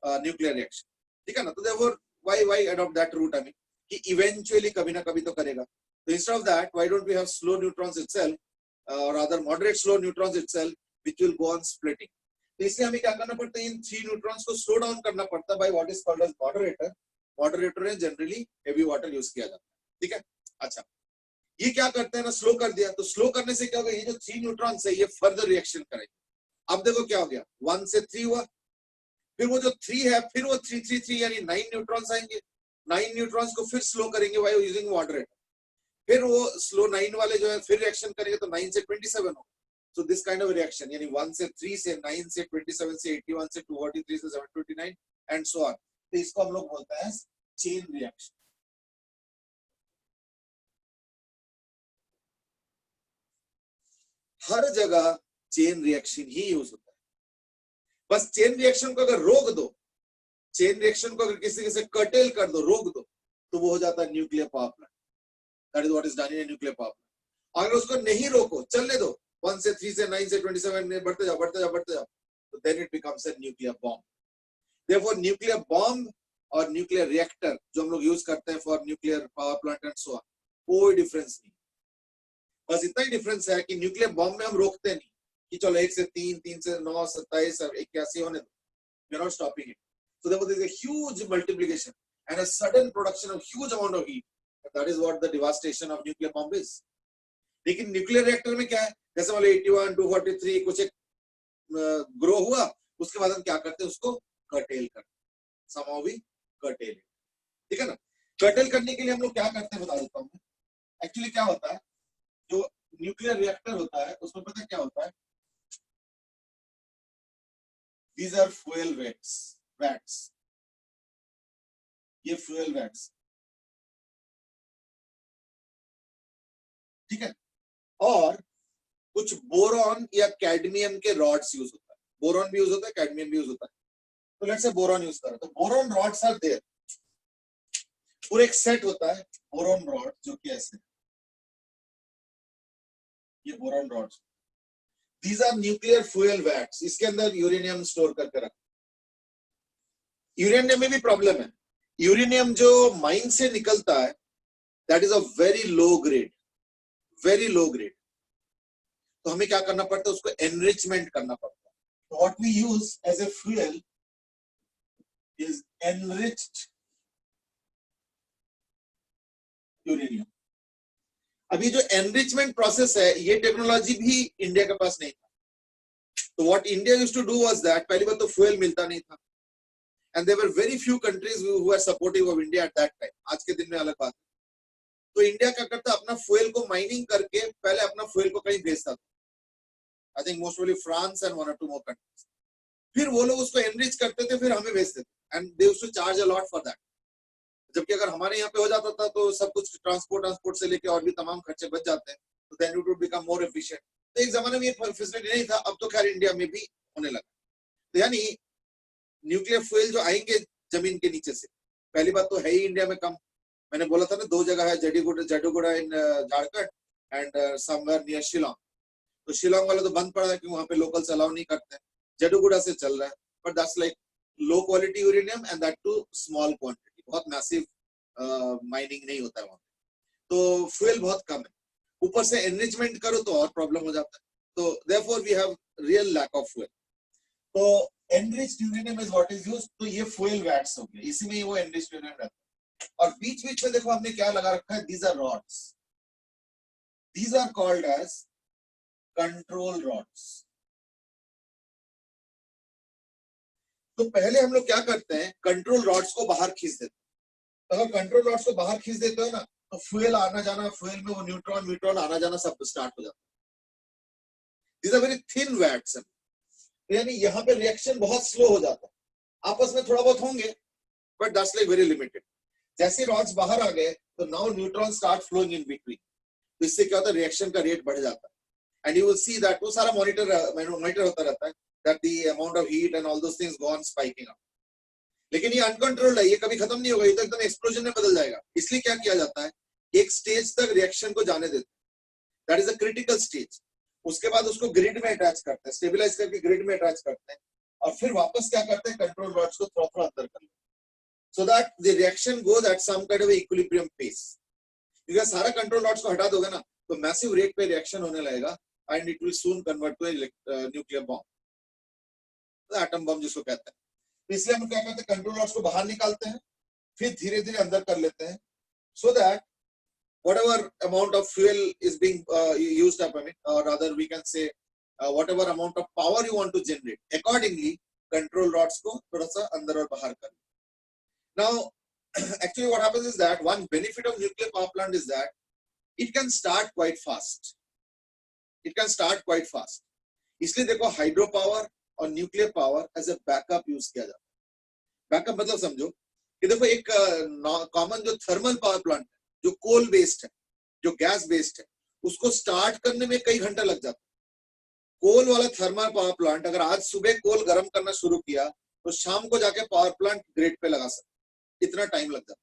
न्यूक्लियर रिएक्शन, ठीक है ना। तो therefore why adopt that route, I mean कि इवेंचुअली कभी ना कभी तो करेगा। तो instead of that why don't we have slow neutrons itself or rather moderate slow neutrons itself which will go on splitting। तो इसलिए हमें क्या करना पड़ता है, इन 3 न्यूट्रॉन्स को स्लो डाउन करना पड़ता है by what is called as moderator. Moderator में जनरली हेवी वाटर यूज किया जाता है, ठीक है। अच्छा, ये क्या करते हैं ना, स्लो कर दिया, तो स्लो करने से क्या होगा, ये जो 3 न्यूट्रॉन्स है ये फर्दर रिएक्शन करेंगे। अब देखो क्या हो गया, 1 से 3 हुआ, फिर वो जो 3 है फिर वो 3 यानी 9 न्यूट्रॉन्स आएंगे, 9 न्यूट्रॉन्स को फिर स्लो करेंगे बाय यूजिंग मॉडरेटर, फिर वो स्लो 9 वाले जो है फिर रिएक्शन करेंगे तो 9 से 27 होगा। So this kind of reaction यानी 1 से 3 से 9 से 27 से 81 से 243 से 729 एंड सो ऑन। तो इसको हम लोग बोलते हैं चेन रिएक्शन। हर जगह चेन रिएक्शन ही यूज होता है, बस चेन रिएक्शन को अगर रोक दो, चेन रिएक्शन को अगर किसी से कर्टेल कर दो, रोक दो, तो वो हो जाता है nuclear power plant. That is what is done in a nuclear power plant। अगर उसको नहीं रोको, चलने दो, 1 से 3 से 9 से 27 में बढ़ते जाओ, तो then it becomes a nuclear bomb। Therefore nuclear bomb और nuclear reactor जो हम लोग यूज करते हैं for nuclear power plant and so on, कोई डिफरेंस नहीं। बस इतना ही डिफरेंस है कि न्यूक्लियर बॉम्ब में हम रोकते नहीं कि चलो 1 से 3, 3 से 9, 27 और 81 होने दो, we are not stopping it। So therefore there is a huge multiplication and a sudden production of huge amount of heat। That is what the devastation of nuclear bomb is। लेकिन न्यूक्लियर रिएक्टर में क्या है, जैसे मान लो 81, 243 कुछ एक grow हुआ, उसके बाद हम क्या करते हैं, उसको कर्टेल करते हैं, somehow we curtail it, ठीक है ना। कर्टेल करने के लिए हम लोग क्या करते हैं बता देता हूँ। एक्चुअली क्या होता है, जो न्यूक्लियर रिएक्टर होता है उसमें पता क्या होता है, these are fuel vats, ये fuel vats, ठीक है। और कुछ बोरॉन या कैडमियम के रॉड्स यूज होता है, बोरॉन भी यूज होता है, कैडमियम भी यूज होता है। तो लेट्स से बोरॉन यूज करो, तो बोरॉन रॉड्स आर देयर, पूरा एक सेट होता है बोरॉन रॉड जो कि ऐसे, ये boron rods, these are nuclear fuel vats. इसके अंदर यूरेनियम स्टोर करके रखा। यूरेनियम में भी प्रॉब्लम है, यूरेनियम जो माइन से निकलता है that is a very low grade, very low grade. तो हमें क्या करना पड़ता है, उसको एनरिचमेंट करना पड़ता है। तो what we use as a fuel is enriched uranium. अभी जो एनरिचमेंट प्रोसेस है, ये टेक्नोलॉजी भी इंडिया के पास नहीं था। तो what India used to do was that, पहली बार तो फ्यूल मिलता नहीं था and there were very few countries who were supportive of India at that time. आज के दिन में अलग बात है। तो इंडिया क्या करता, अपना फ्यूल को माइनिंग करके पहले अपना फ्यूल को कहीं भेजता था, I think most probably France and 1 or 2 more countries। फिर वो लोग उसको एनरिच करते थे, फिर हमें भेजते थे and they used to charge a lot for that. जबकि अगर हमारे यहाँ पे हो जाता था तो सब कुछ ट्रांसपोर्ट से लेके और भी तमाम खर्चे बच जाते हैं, तो then it would become more efficient. तो एक जमाने में ये फैसिलिटी नहीं था, अब तो खैर इंडिया में भी होने लगा। तो यानी न्यूक्लियर फ्यूल जो आएंगे जमीन के नीचे से, पहली बात तो है ही इंडिया में कम। मैंने बोला था ना 2 जगह है, Jaduguda in Jharkhand and somewhere near Shillong. तो शिलोंग वाला तो बंद पड़ा है क्योंकि वहां पे लोकल्स अलाउ नहीं करते हैं। जडुगुड़ा से चल रहा है, but that's like low quality uranium and that too small quantity, बहुत मैसिव माइनिंग नहीं होता है वहां पे। तो फ्यूल बहुत कम है, ऊपर से एनरिचमेंट करो तो और प्रॉब्लम हो जाता है। तो therefore we have real lack of fuel. तो enriched uranium is what is used. तो ये फ्यूल वैट्स हो गया, इसी में ही वो एनरिच्ड यूरेनियम रहता है। और बीच बीच में देखो हमने क्या लगा रखा है, these are rods, these are called as control rods. तो पहले हम लोग क्या करते हैं, कंट्रोल रॉड्स को बाहर खींच देते हैं। अगर कंट्रोल रॉड्स को बाहर खींच देते हो ना, तो फ्यूल आना जाना, फ्यूल में वो न्यूट्रॉन आना जाना सब स्टार्ट हो जाता है। These are very thin vats, यानी यहाँ पे रिएक्शन बहुत स्लो हो जाता है। आपस में थोड़ा बहुत होंगे but that's like very limited. जैसे रॉड्स बाहर आ गए तो now neutron start flowing in between. तो इससे क्या होता है, रिएक्शन का रेट बढ़ जाता है। and you will see that वो सारा monitor होता रहता है, that the amount of heat and all those things go on spiking up. लेकिन ये अनकंट्रोल्ड है, ये कभी खत्म नहीं होगा, ये तो एकदम एक्सप्लोजन में बदल जाएगा. इसलिए क्या किया जाता है, एक स्टेज तक रिएक्शन को जाने देते हैं, that is a critical stage. उसके बाद उसको ग्रिड में अटैच करते हैं, स्टेबलाइज करके ग्रिड में अटैच करते हैं, और फिर वापस क्या करते हैं, कंट्रोल रॉड्स को थोड़ा थोड़ा अंदर कर लेते हैं, so that the reaction goes at some kind of equilibrium pace. क्योंकि सारा कंट्रोल रॉड्स को हटा दोगे ना, तो मैसिव रेट पे रिएक्शन होने लगेगा, and it will soon convert to nuclear bomb, atom bomb जिसको कहते हैं. इसलिए हम क्या करते हैं, कंट्रोल रॉड्स को बाहर निकालते हैं, फिर धीरे धीरे अंदर कर लेते हैं, so that whatever amount of fuel is being used up, I mean, or rather we can say whatever amount of power you want to generate, accordingly control rods को थोड़ा सा अंदर और बाहर कर. Now actually what happens is that one benefit of nuclear power plant is that it can start quite fast. It can start quite fast. इसलिए देखो hydro power और nuclear power as a backup use किया जाता है. Backup मतलब समझो कि देखो एक कॉमन जो थर्मल पावर प्लांट है, जो कोल बेस्ड है, जो गैस बेस्ड है, उसको स्टार्ट करने में कई घंटे लग जाते हैं. कोल वाला थर्मल पावर प्लांट अगर आज सुबह कोल गर्म करना शुरू किया तो शाम को जाके पावर प्लांट ग्रिड पे लगा सकते, इतना टाइम लग जाता.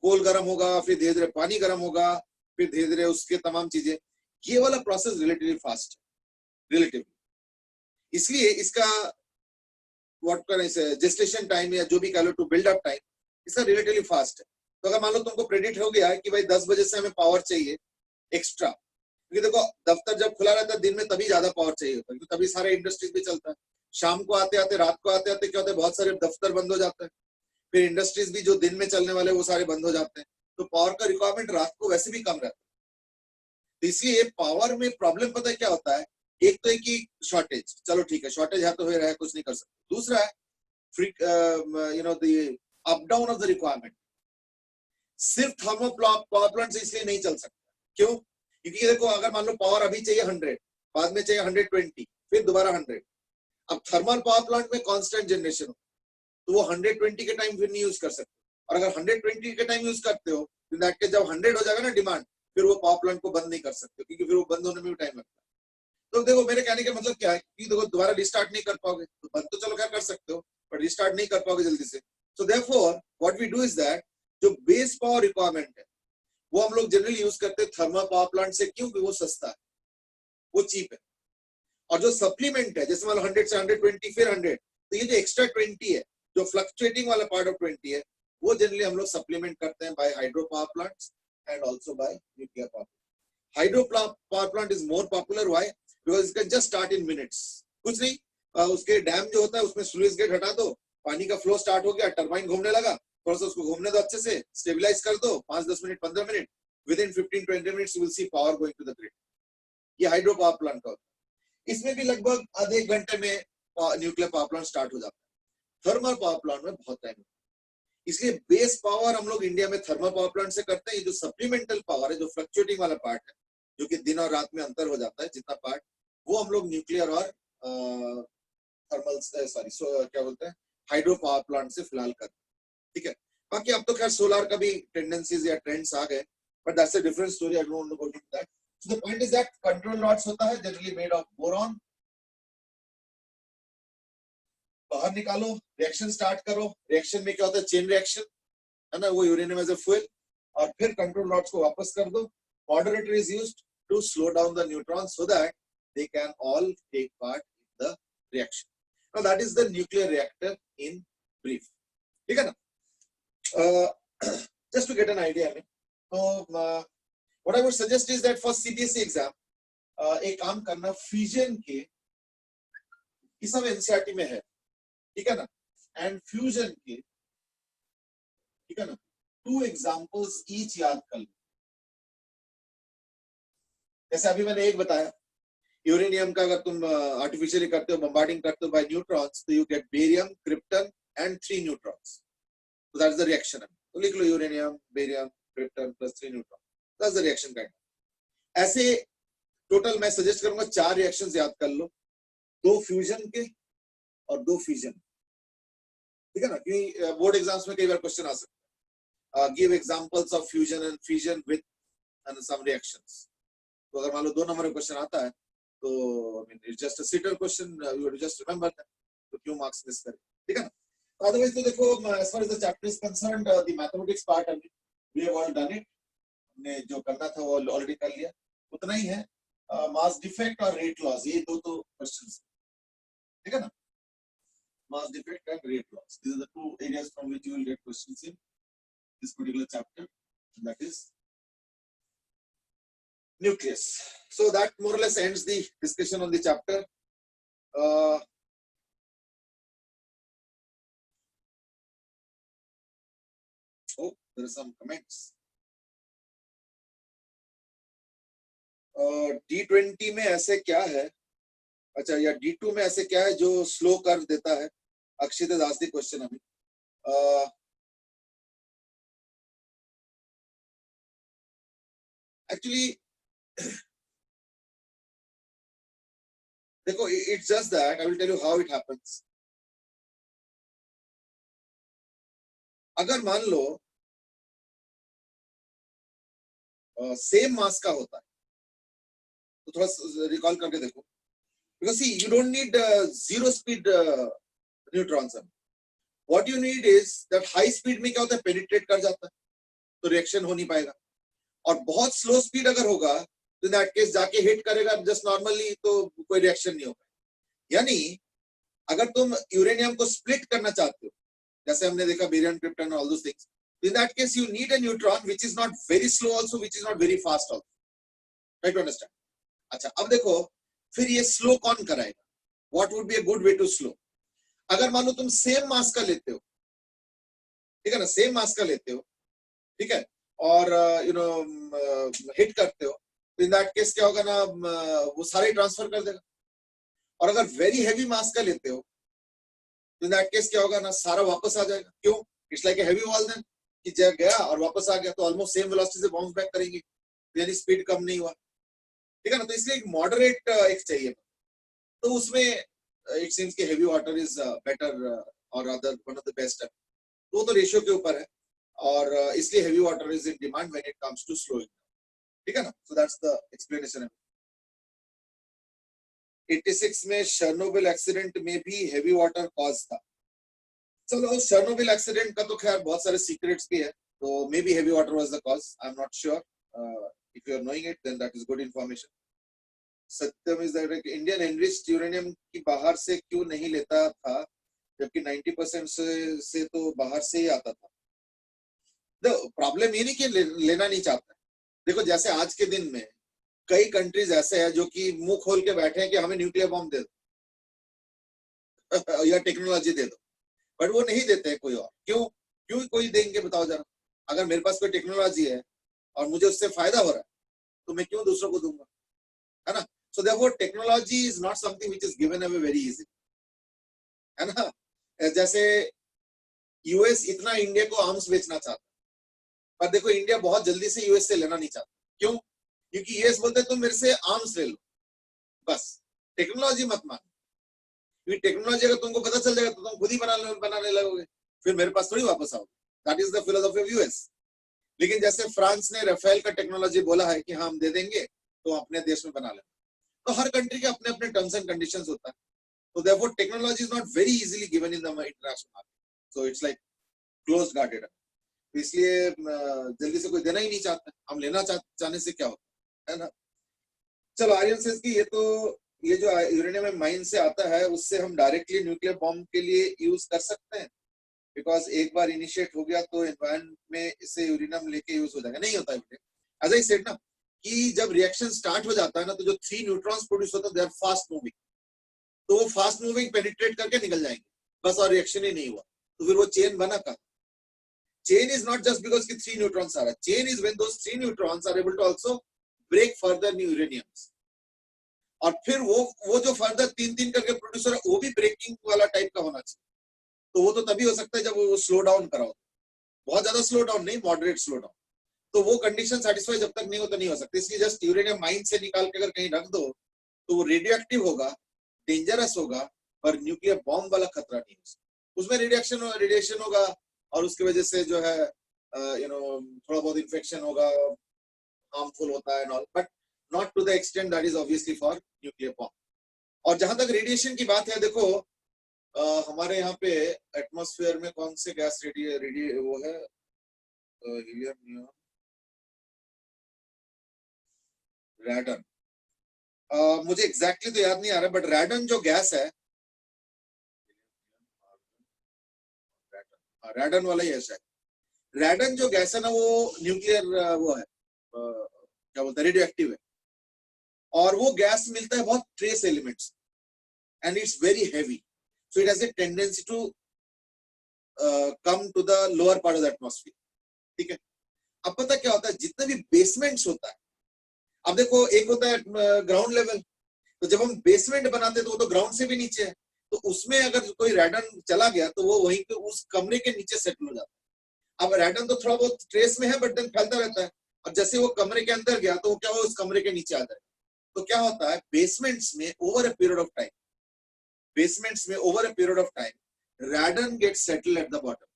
कोल गर्म होगा, फिर धीरे धीरे पानी गर्म होगा, फिर धीरे धीरे उसके तमाम चीजें. ये वाला प्रोसेस रिलेटिवली फास्ट है, रिलेटिवली. इसलिए इसका व्हाट कैन आई से जेस्टेशन टाइम या जो भी कह लो, टू बिल्ड अप टाइम, इसका रिलेटिवली फास्ट है. तो अगर मान लो तुमको प्रेडिक्ट हो गया कि भाई 10 बजे से हमें पावर चाहिए एक्स्ट्रा, क्योंकि देखो दफ्तर जब खुला रहता है दिन में तभी ज्यादा पावर चाहिए होता है, क्योंकि तभी सारे इंडस्ट्रीज भी चलता है. शाम को आते आते, रात को आते आते क्या होता है, बहुत सारे दफ्तर बंद हो जाते हैं, फिर इंडस्ट्रीज भी जो दिन में चलने वाले वो सारे बंद हो जाते हैं, तो पावर का रिक्वायरमेंट रात को वैसे भी कम रहता है. तो इसलिए पावर में प्रॉब्लम पता है क्या होता है, एक तो है कि शॉर्टेज, चलो ठीक है शॉर्टेज है तो हो रहा है, कुछ नहीं कर सकते. दूसरा है you know the up down of the requirement. सिर्फ थर्मल पावर प्लांट से इसलिए नहीं चल सकता. क्यों? क्योंकि देखो अगर मान लो पावर अभी चाहिए 100, बाद में चाहिए 120, फिर दोबारा 100. अब थर्मल पावर प्लांट में कांस्टेंट जनरेशन हो, तो वो 120 के टाइम फिर नहीं यूज कर सकते. और अगर 120 के टाइम यूज करते हो तो दैट के जब 100 हो जाएगा ना डिमांड, फिर वो पावर प्लांट को बंद नहीं कर सकते, क्योंकि फिर वो बंद होने में भी टाइम लगता है. तो देखो मेरे कहने का मतलब क्या है कि देखो दोबारा रिस्टार्ट नहीं कर पाओगे, तो बंद तो चलो क्या कर सकते हो, पर रिस्टार्ट नहीं कर पाओगे जल्दी से. So therefore what we do is that जो बेस पावर रिक्वायरमेंट है वो हम लोग जनरली यूज करते हैं थर्मल पावर प्लांट से. क्यों? क्योंकि वो सस्ता है, वो चीप है. और जो सप्लीमेंट है, जैसे मान लो 100 से 120 फिर 100, तो ये जो एक्स्ट्रा 20 है, जो फ्लक्चुएटिंग वाला पार्ट ऑफ 20 है, वो जनरली हम लोग सप्लीमेंट करते हैं by hydro power plants and also by nuclear power. Hydro power plant is more popular. Why? Because it can just start in minutes. कुछ नहीं, उसके डैम जो होता है उसमें स्लुइस गेट हटा दो, पानी का फ्लो स्टार्ट हो गया, टरबाइन घूमने लगा, थोड़ा सा उसको घूमने दो, अच्छे से स्टेबलाइज कर दो, 5-10 minute 15 minute, within 15-20 minutes you will see power going to the grid. ये हाइड्रो पावर प्लांट का होता है. इसमें भी लगभग आधे एक घंटे में न्यूक्लियर पावर प्लांट स्टार्ट हो जाता है. थर्मल पावर प्लांट में बहुत टाइम लगता है. इसलिए बेस पावर हम लोग इंडिया में थर्मल पावर प्लांट से करते हैं. ये जो सप्लीमेंटल पावर है, जो फ्लक्चुएटिंग वाला पार्ट है, जो कि दिन और रात में अंतर हो जाता है जितना पार्ट, वो हम लोग न्यूक्लियर और थर्मल क्या बोलते हैं हाइड्रो पावर प्लांट से फिलहाल करते हैं. ठीक है. बाकी अब तो खैर सोलार का भी टेंडेंसीज या ट्रेंड्स आ गए, but that's a different story. I don't want to go into that. So the point is that control rods होता है जनरली मेड ऑफ बोरॉन. बाहर निकालो, रिएक्शन स्टार्ट करो. रिएक्शन में क्या होता है, चेन रिएक्शन है ना, वो यूरेनियम एज अ फ्यूल, और फिर कंट्रोल रॉड्स को वापस कर दो. Moderator is used to slow down the neutrons so that they can all take part in the reaction. Now that is the nuclear reactor in brief. ठीक है ना? Just to get an idea, I mean, so what I would suggest is that for CBSE exam, एक काम करना fusion के, ये सब NCERT में है, ठीक है ना, एंड फ्यूजन के, ठीक है ना, 2 एग्जांपल्स ईच याद कर लो. जैसे अभी मैंने एक बताया, यूरेनियम का अगर तुम आर्टिफिशियली करते हो, बम्बार्डिंग करते हो बाय न्यूट्रॉन्स, तो you get barium, krypton and 3 neutrons. So that's the reaction. तो लिख लो uranium, barium, krypton plus 3 neutron. That's the reaction kind. ऐसे टोटल मैं सजेस्ट करूंगा 4 रिएक्शंस याद कर लो, 2 फ्यूजन के और 2 फ्यूजन. ठीक है ना, क्योंकि बोर्ड एग्जाम्स में कई बार क्वेश्चन आ सकता है. Give examples of fusion and fission with some reactions. तो अगर मान लो 2 नंबर का क्वेश्चन आता है तो it's just a sitter question, you have to just remember that, तो क्यों मार्क्स मिस करें, ठीक है ना। अदरवाइज तो देखो as far as the chapter is concerned, the mathematics part we have all done it, हमने जो करना था वो ऑलरेडी कर लिया, उतना ही है। मास डिफेक्ट और रेट लॉस, ये दो तो क्वेश्चंस, ठीक है ना। Mass defect and rate laws, these are the two areas from which you will get questions in this particular chapter, that is nucleus. So that more or less ends the discussion on the chapter. Oh, there are some comments. D20 में ऐसे क्या है, अच्छा, या D2 में ऐसे क्या है जो स्लो कर देता है? अक्षित दास दी क्वेश्चन अभी। एक्चुअली देखो, it's just that I will tell you how it happens. अगर मान लो सेम मास का होता है तो थोड़ा रिकॉल करके देखो, because see you don't need zero speed neutrons. What you need is that high speed में क्या होता है, पेनिट्रेट कर जाता है तो रिएक्शन हो नहीं पाएगा, और बहुत स्लो स्पीड अगर होगा तो इन दैट केस जाके हिट करेगा जस्ट नॉर्मली, तो कोई रिएक्शन नहीं होगा। यानी अगर तुम यूरेनियम को स्प्लिट करना चाहते हो, जैसे हमने देखा barium, krypton, all those things, in that case you need a neutron which is not very slow also, which is not very fast also, right to understand। अच्छा, अब देखो फिर ये स्लो कौन कराएगा, what would be a good way to slow? अगर मान लो तुम सेम मास का लेते हो, ठीक है ना, सेम मास का लेते हो, ठीक है, और यू नो हिट करते हो, तो इन दैट केस क्या होगा ना, वो सारे ट्रांसफर कर देगा। और अगर वेरी हैवी मास का लेते हो तो इन दैट केस क्या होगा ना, सारा वापस आ जाएगा। क्यों? It's like a heavy wall then, कि जब गया और वापस आ गया तो ऑलमोस्ट सेम वेलोसिटी से बाउंस बैक करेंगे, यानी स्पीड कम नहीं हुआ, ठीक है ना। तो इसलिए एक मॉडरेट एक चाहिए, तो उसमें इट सीम्स कि हेवी वाटर इज बेटर और other one of the best है, तो वो तो रेशियो के ऊपर है, और इसलिए heavy water is in demand when it comes to slowing, ठीक है ना। So that's the explanation. 86 में शर्नोबिल एक्सीडेंट में भी हेवी वाटर कॉज था। चलो, शर्नोबिल एक्सीडेंट का तो खैर बहुत सारे सीक्रेट्स भी है, तो maybe heavy water was the cause, I am not sure. If you are knowing it then that is good information. Satyam is that Indian enriched uranium की बाहर से क्यों नहीं लेता था, जबकि 90% से तो बाहर से ही आता था। तो प्रॉब्लम ये नहीं कि लेना नहीं चाहता। देखो, जैसे आज के दिन में कई कंट्रीज ऐसे हैं जो कि मुंह खोल के बैठे हैं कि हमें न्यूक्लियर बॉम्ब दे दो या टेक्नोलॉजी दे दो, बट वो नहीं देते हैं कोई और। क्यों? क्यों कोई देंगे, बताओ जरा। अगर मेरे पास कोई टेक्नोलॉजी है और मुझे उससे फायदा हो रहा है तो मैं क्यों दूसरों को दूंगा, है ना। So therefore technology is not something which is given away very easy, है ना। जैसे यूएस इतना इंडिया को आर्म्स बेचना चाहता है, पर देखो इंडिया बहुत जल्दी से यूएस से लेना नहीं चाहता। क्यों? क्योंकि यूएस बोलते तुम मेरे से आर्म्स ले लो, बस टेक्नोलॉजी मत मानो। क्योंकि टेक्नोलॉजी अगर तुमको पता चल जाएगा तो तुम खुद ही बनाने लगोगे, फिर मेरे पास थोड़ी वापस आओगे। That is the philosophy of US. लेकिन जैसे फ्रांस ने राफेल का टेक्नोलॉजी बोला है कि हाँ हम दे देंगे, तो अपने देश में बना लेना। तो हर कंट्री के अपने अपने टर्म्स एंड कंडीशंस होता है, तो therefore technology is not very easily given in the international market, so it's like closed guarded. तो इसलिए जल्दी से कोई देना ही नहीं चाहता, हम लेना चाहने से क्या होता है ना। चलो, आर्यन सेज कि ये जो यूरेनियम माइन से आता है उससे हम डायरेक्टली न्यूक्लियर बॉम्ब के लिए यूज कर सकते हैं, बिकॉज एक बार इनिशिएट हो गया तो एनवायरमेंट में इससे यूरेनियम लेके यूज हो जाएगा। नहीं होता है बेटे, एज आई सेड ना, कि जब रिएक्शन स्टार्ट हो जाता है ना, तो जो 3 न्यूट्रॉन्स प्रोड्यूस होते हैं दे आर फास्ट मूविंग, तो वो फास्ट मूविंग पेनिट्रेट करके निकल जाएंगे बस, और रिएक्शन ही नहीं हुआ, तो फिर वो चेन बना कहाँ? Chain is not just because कि 3 न्यूट्रॉन्स आ रहा है, chain is when those 3 neutrons are able to also break further uraniums, और फिर वो जो फर्दर 3-3 करके प्रोड्यूसर है वो भी ब्रेकिंग वाला टाइप का होना चाहिए। तो वो तो तभी हो सकता है जब वो स्लो डाउन कराओ, बहुत ज्यादा स्लो डाउन नहीं, मॉडरेट स्लो डाउन। तो वो कंडीशन सेटिस्फाई जब तक नहीं हो तो नहीं हो सकती। इसलिए जस्ट यूरेनियम माइन से निकाल के अगर कहीं रख दो तो वो रेडियो एक्टिव होगा, डेंजरस होगा, पर न्यूक्लियर बॉम्ब वाला खतरा नहीं हो सकता। उसमें रेडिएशन होगा और उसकी वजह से जो है थोड़ा बहुत इन्फेक्शन होगा, हार्मफुल होता है, but not to the extent that is obviously for nuclear bomb. और जहां तक रेडिएशन की बात है, देखो हमारे यहाँ पे एटमॉस्फेयर में कौन से गैस वो है, हीलियम, नियॉन, रेडन। मुझे एग्जैक्टली तो याद नहीं आ रहा, बट रेडन जो गैस है, रेडन वाला ही है शायद। रेडन जो गैस है ना, वो न्यूक्लियर वो है, क्या बोलते हैं, रेडियो एक्टिव है। और वो गैस मिलता है बहुत trace elements, and it's very heavy, so it has a tendency to come to the lower part of the atmosphere. ठीक है, अब पता क्या होता है, जितने भी बेसमेंट्स होता है, अब देखो एक होता है ग्राउंड लेवल, तो जब हम बेसमेंट बनाते हैं तो वो तो ग्राउंड से भी नीचे है, तो उसमें अगर कोई रेडन चला गया तो वो वहीं पे उस कमरे के नीचे सेटल हो जाता है। अब रेडन तो थोड़ा बहुत ट्रेस में है, बट देन फैलता रहता है, और जैसे वो कमरे के अंदर गया तो वो क्या हुआ, उस कमरे के नीचे आ जाए। तो क्या होता है, बेसमेंट्स में over a period of time, radon gets settle at the bottom,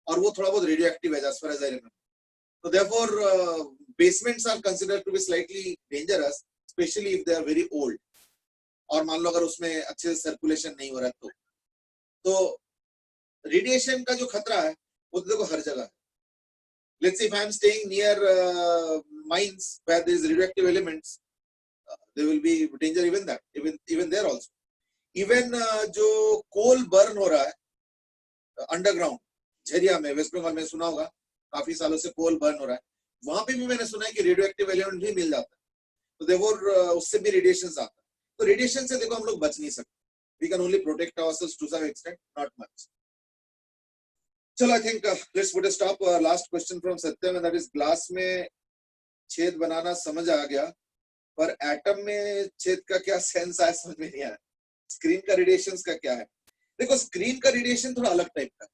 और वो थोड़ा बहुत रेडियो एक्टिव है, as far as I remember. So therefore, basements are considered to be slightly dangerous, especially if they are very old. और मान लो अगर उसमें अच्छे से सर्कुलेशन नहीं हो रहा है तो रेडिएशन का जो खतरा है वो तो देखो हर जगह है। Let's say if I am staying near mines where there is radioactive elements, there will be danger even there also. Even जो कोल बर्न हो रहा है अंडरग्राउंड, झरिया में, वेस्ट बंगाल में सुना होगा, काफी सालों से कोल बर्न हो रहा है, वहां पे भी मैंने सुना है कि रेडियो एक्टिव एलिमेंट भी मिल जाता है, तो देवोर उससे भी रेडिएशन आता है। तो रेडिएशन से देखो हम लोग बच नहीं सकते, we can only protect ourselves to some extent, not much. चलो, I think let's put a stop. Last question from Satyam, and that is, glass में छेद बनाना समझ आ गया, पर एटम में छेद का क्या सेंस आया समझ में नहीं आया। स्क्रीन का रेडिएशन का क्या है? देखो, स्क्रीन का रेडिएशन थोड़ा अलग टाइप का है।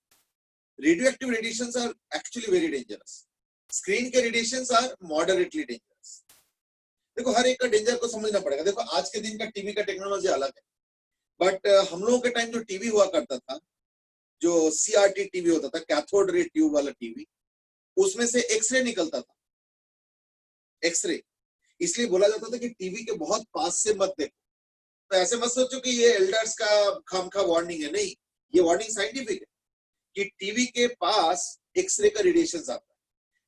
Radioactive radiations are actually very dangerous. Screen के radiations are moderately dangerous. देखो, हर एक का डेंजर को समझना पड़ेगा। देखो, आज के दिन का टीवी का टेक्नोलॉजी अलग है, बट हम लोगों के टाइम जो टीवी हुआ करता था, जो CRT टीवी होता था, कैथोड रे ट्यूब वाला टीवी, उसमें से एक्सरे निकलता था। एक्सरे इसलिए बोला जाता था कि टीवी के बहुत पास से मत देखो। तो ऐसे मत सोचो कि ये एल्डर्स का खामखा वार्निंग है, नहीं, ये वार्निंग साइंटिफिक है कि टीवी के पास एक्सरे का रेडिएशन आता है,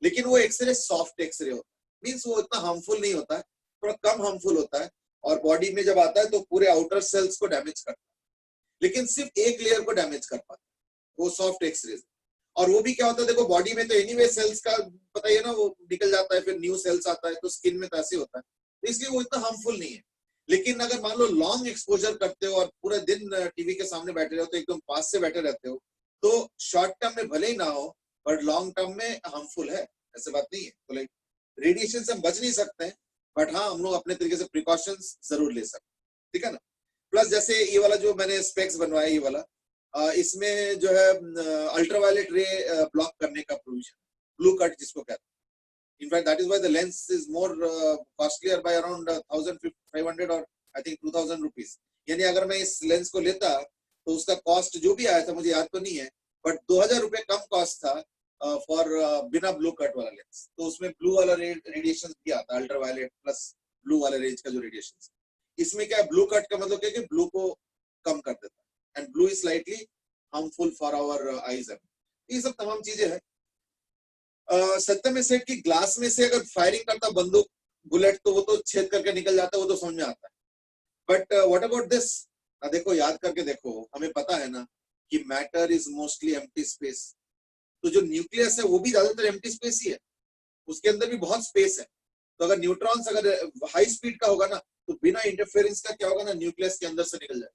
लेकिन वो एक्सरे सॉफ्ट एक्सरे होता है, मींस वो इतना हार्मफुल नहीं होता है, थोड़ा कम हार्मफुल होता है, और बॉडी में जब आता है तो पूरे आउटर सेल्स को डैमेज करता है, लेकिन सिर्फ एक लेयर को डैमेज कर पाता है, वो सॉफ्ट एक्सरे। और वो भी क्या होता है, देखो बॉडी में तो एनीवे सेल्स का पता ही है ना, वो निकल जाता है, फिर न्यू सेल्स आता है, तो स्किन में तो ऐसे होता है, तो इसलिए वो इतना हार्मफुल नहीं है। लेकिन अगर मान लो लॉन्ग एक्सपोजर करते हो और पूरे दिन टीवी के सामने बैठे रहो, तो एकदम पास से बैठे रहते हो, तो शॉर्ट टर्म में भले ही ना हो, बट लॉन्ग टर्म में हार्मफुल है, ऐसे बात नहीं है। तो लाइक रेडिएशन से हम बच नहीं सकते हैं, बट हाँ, हम लोग अपने तरीके से प्रिकॉशंस जरूर ले सकते हैं, ठीक है ना। प्लस जैसे ये वाला जो मैंने स्पेक्स बनवाया, ये वाला, इसमें जो है अल्ट्रावायलेट रे ब्लॉक करने का प्रोविजन, ब्लू कट जिसको कहते हैं। In fact that is why the lens is more costlier by around 1500 और आई थिंक 2000 रुपीज। यानी अगर मैं इस लेंस को लेता तो उसका कॉस्ट जो भी आया था, मुझे याद तो नहीं है, बट 2000 रुपए कम कॉस्ट था फॉर बिना ब्लू कट वाला लेंस। तो उसमें ब्लू वाला रेडिएशन भी आता, अल्ट्रावायलेट प्लस ब्लू वाले रेंज का जो रेडिएशन। इसमें क्या है, ब्लू कट का मतलब क्या है कि ब्लू को कम कर देता है, and blue is slightly harmful for our eyes. ये सब तमाम चीजें हैं। सत्यम में सेट की ग्लास में से अगर फायरिंग करता बंदूक, बुलेट, तो वो तो छेद करके निकल जाता है, वो तो समझ में आता है। But what about this? देखो, याद करके देखो, हमें पता है ना कि matter is mostly empty space. तो जो न्यूक्लियस है वो भी ज्यादातर एम्प्टी स्पेस ही है, उसके अंदर भी बहुत स्पेस है। तो अगर न्यूट्रॉन्स अगर हाई स्पीड का होगा ना, तो बिना इंटरफेरेंस का क्या होगा ना, न्यूक्लियस के अंदर से निकल जाएगा।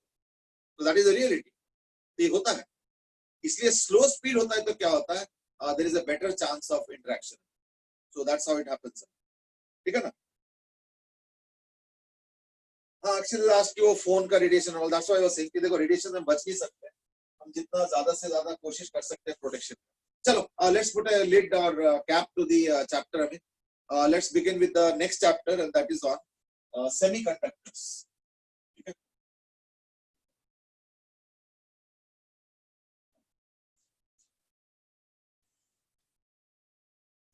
तो दैट इज अ रियलिटी, ये होता है। इसलिए स्लो स्पीड होता है तो क्या होता है, there is a better chance of interaction. So that's how it happens, ठीक है ना। हाँ, एक्चुअली लास्ट की वो फोन का रेडिएशन और that's why I was saying कि देखो, रेडिएशन में बच नहीं सकते, हम जितना ज्यादा से ज्यादा कोशिश कर सकते हैं प्रोटेक्शन। चलो, लेट्स पुट अ लिड और कैप टू द चैप्टर। अभी let's begin with the next chapter, and that is on semiconductors. ठीक है,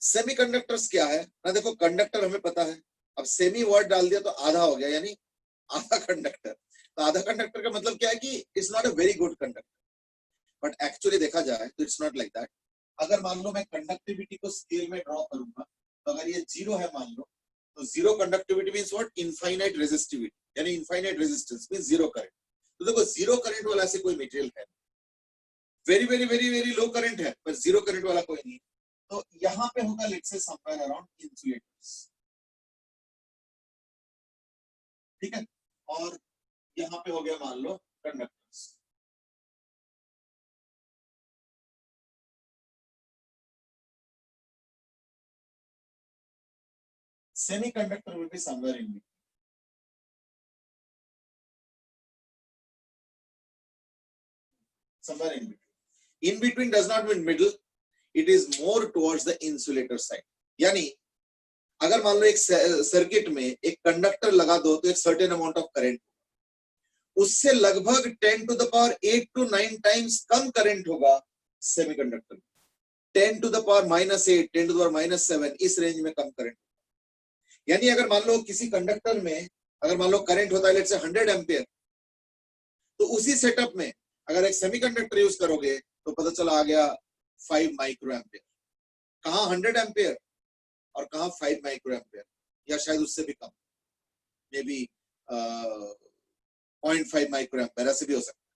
सेमीकंडक्टर्स क्या है ना। देखो, कंडक्टर हमें पता है, अब सेमी वर्ड डाल दिया तो आधा हो गया, यानी आधा कंडक्टर। तो आधा कंडक्टर का मतलब क्या है कि it's not a very good conductor, but actually देखा जाए तो इट्स नॉट लाइक दैट। अगर मान लो मैं कंडक्टिविटी को स्केल में ड्रॉ करूंगा, तो अगर ये 0 है मान लो, तो zero conductivity means what, infinite resistivity, यानी infinite resistance means zero current. तो देखो जीरो करंट वाला से कोई मटेरियल है, very very very very low current है, पर जीरो करंट वाला कोई नहीं। तो यहां पे होगा let's say somewhere around insulators, ठीक है, और यहां पे हो गया मान लो conductors. Semiconductor will be somewhere in between. Somewhere in between. In between does not mean middle. It is more towards the insulator side. यानी अगर मान लो एक सर्किट में एक कंडक्टर लगा दो तो एक सर्टेन अमाउंट ऑफ करंट, उससे लगभग 10 to the power 8 to 9 times come current होगा semiconductor. 10 to the power -8, 10 to the power -7 इस रेंज में कम करंट। यानी अगर मान लो किसी कंडक्टर में अगर मान लो करंट होता है लेट्स से 100 एम्पियर, तो उसी सेटअप में अगर एक सेमीकंडक्टर यूज करोगे तो पता चला आ गया 5 माइक्रो एम्पियर। कहां 100 एम्पियर और कहां 5 माइक्रो एम्पियर, या शायद उससे भी कम, मे बी 0.5 माइक्रो एम्पियर, ऐसे भी हो सकता है।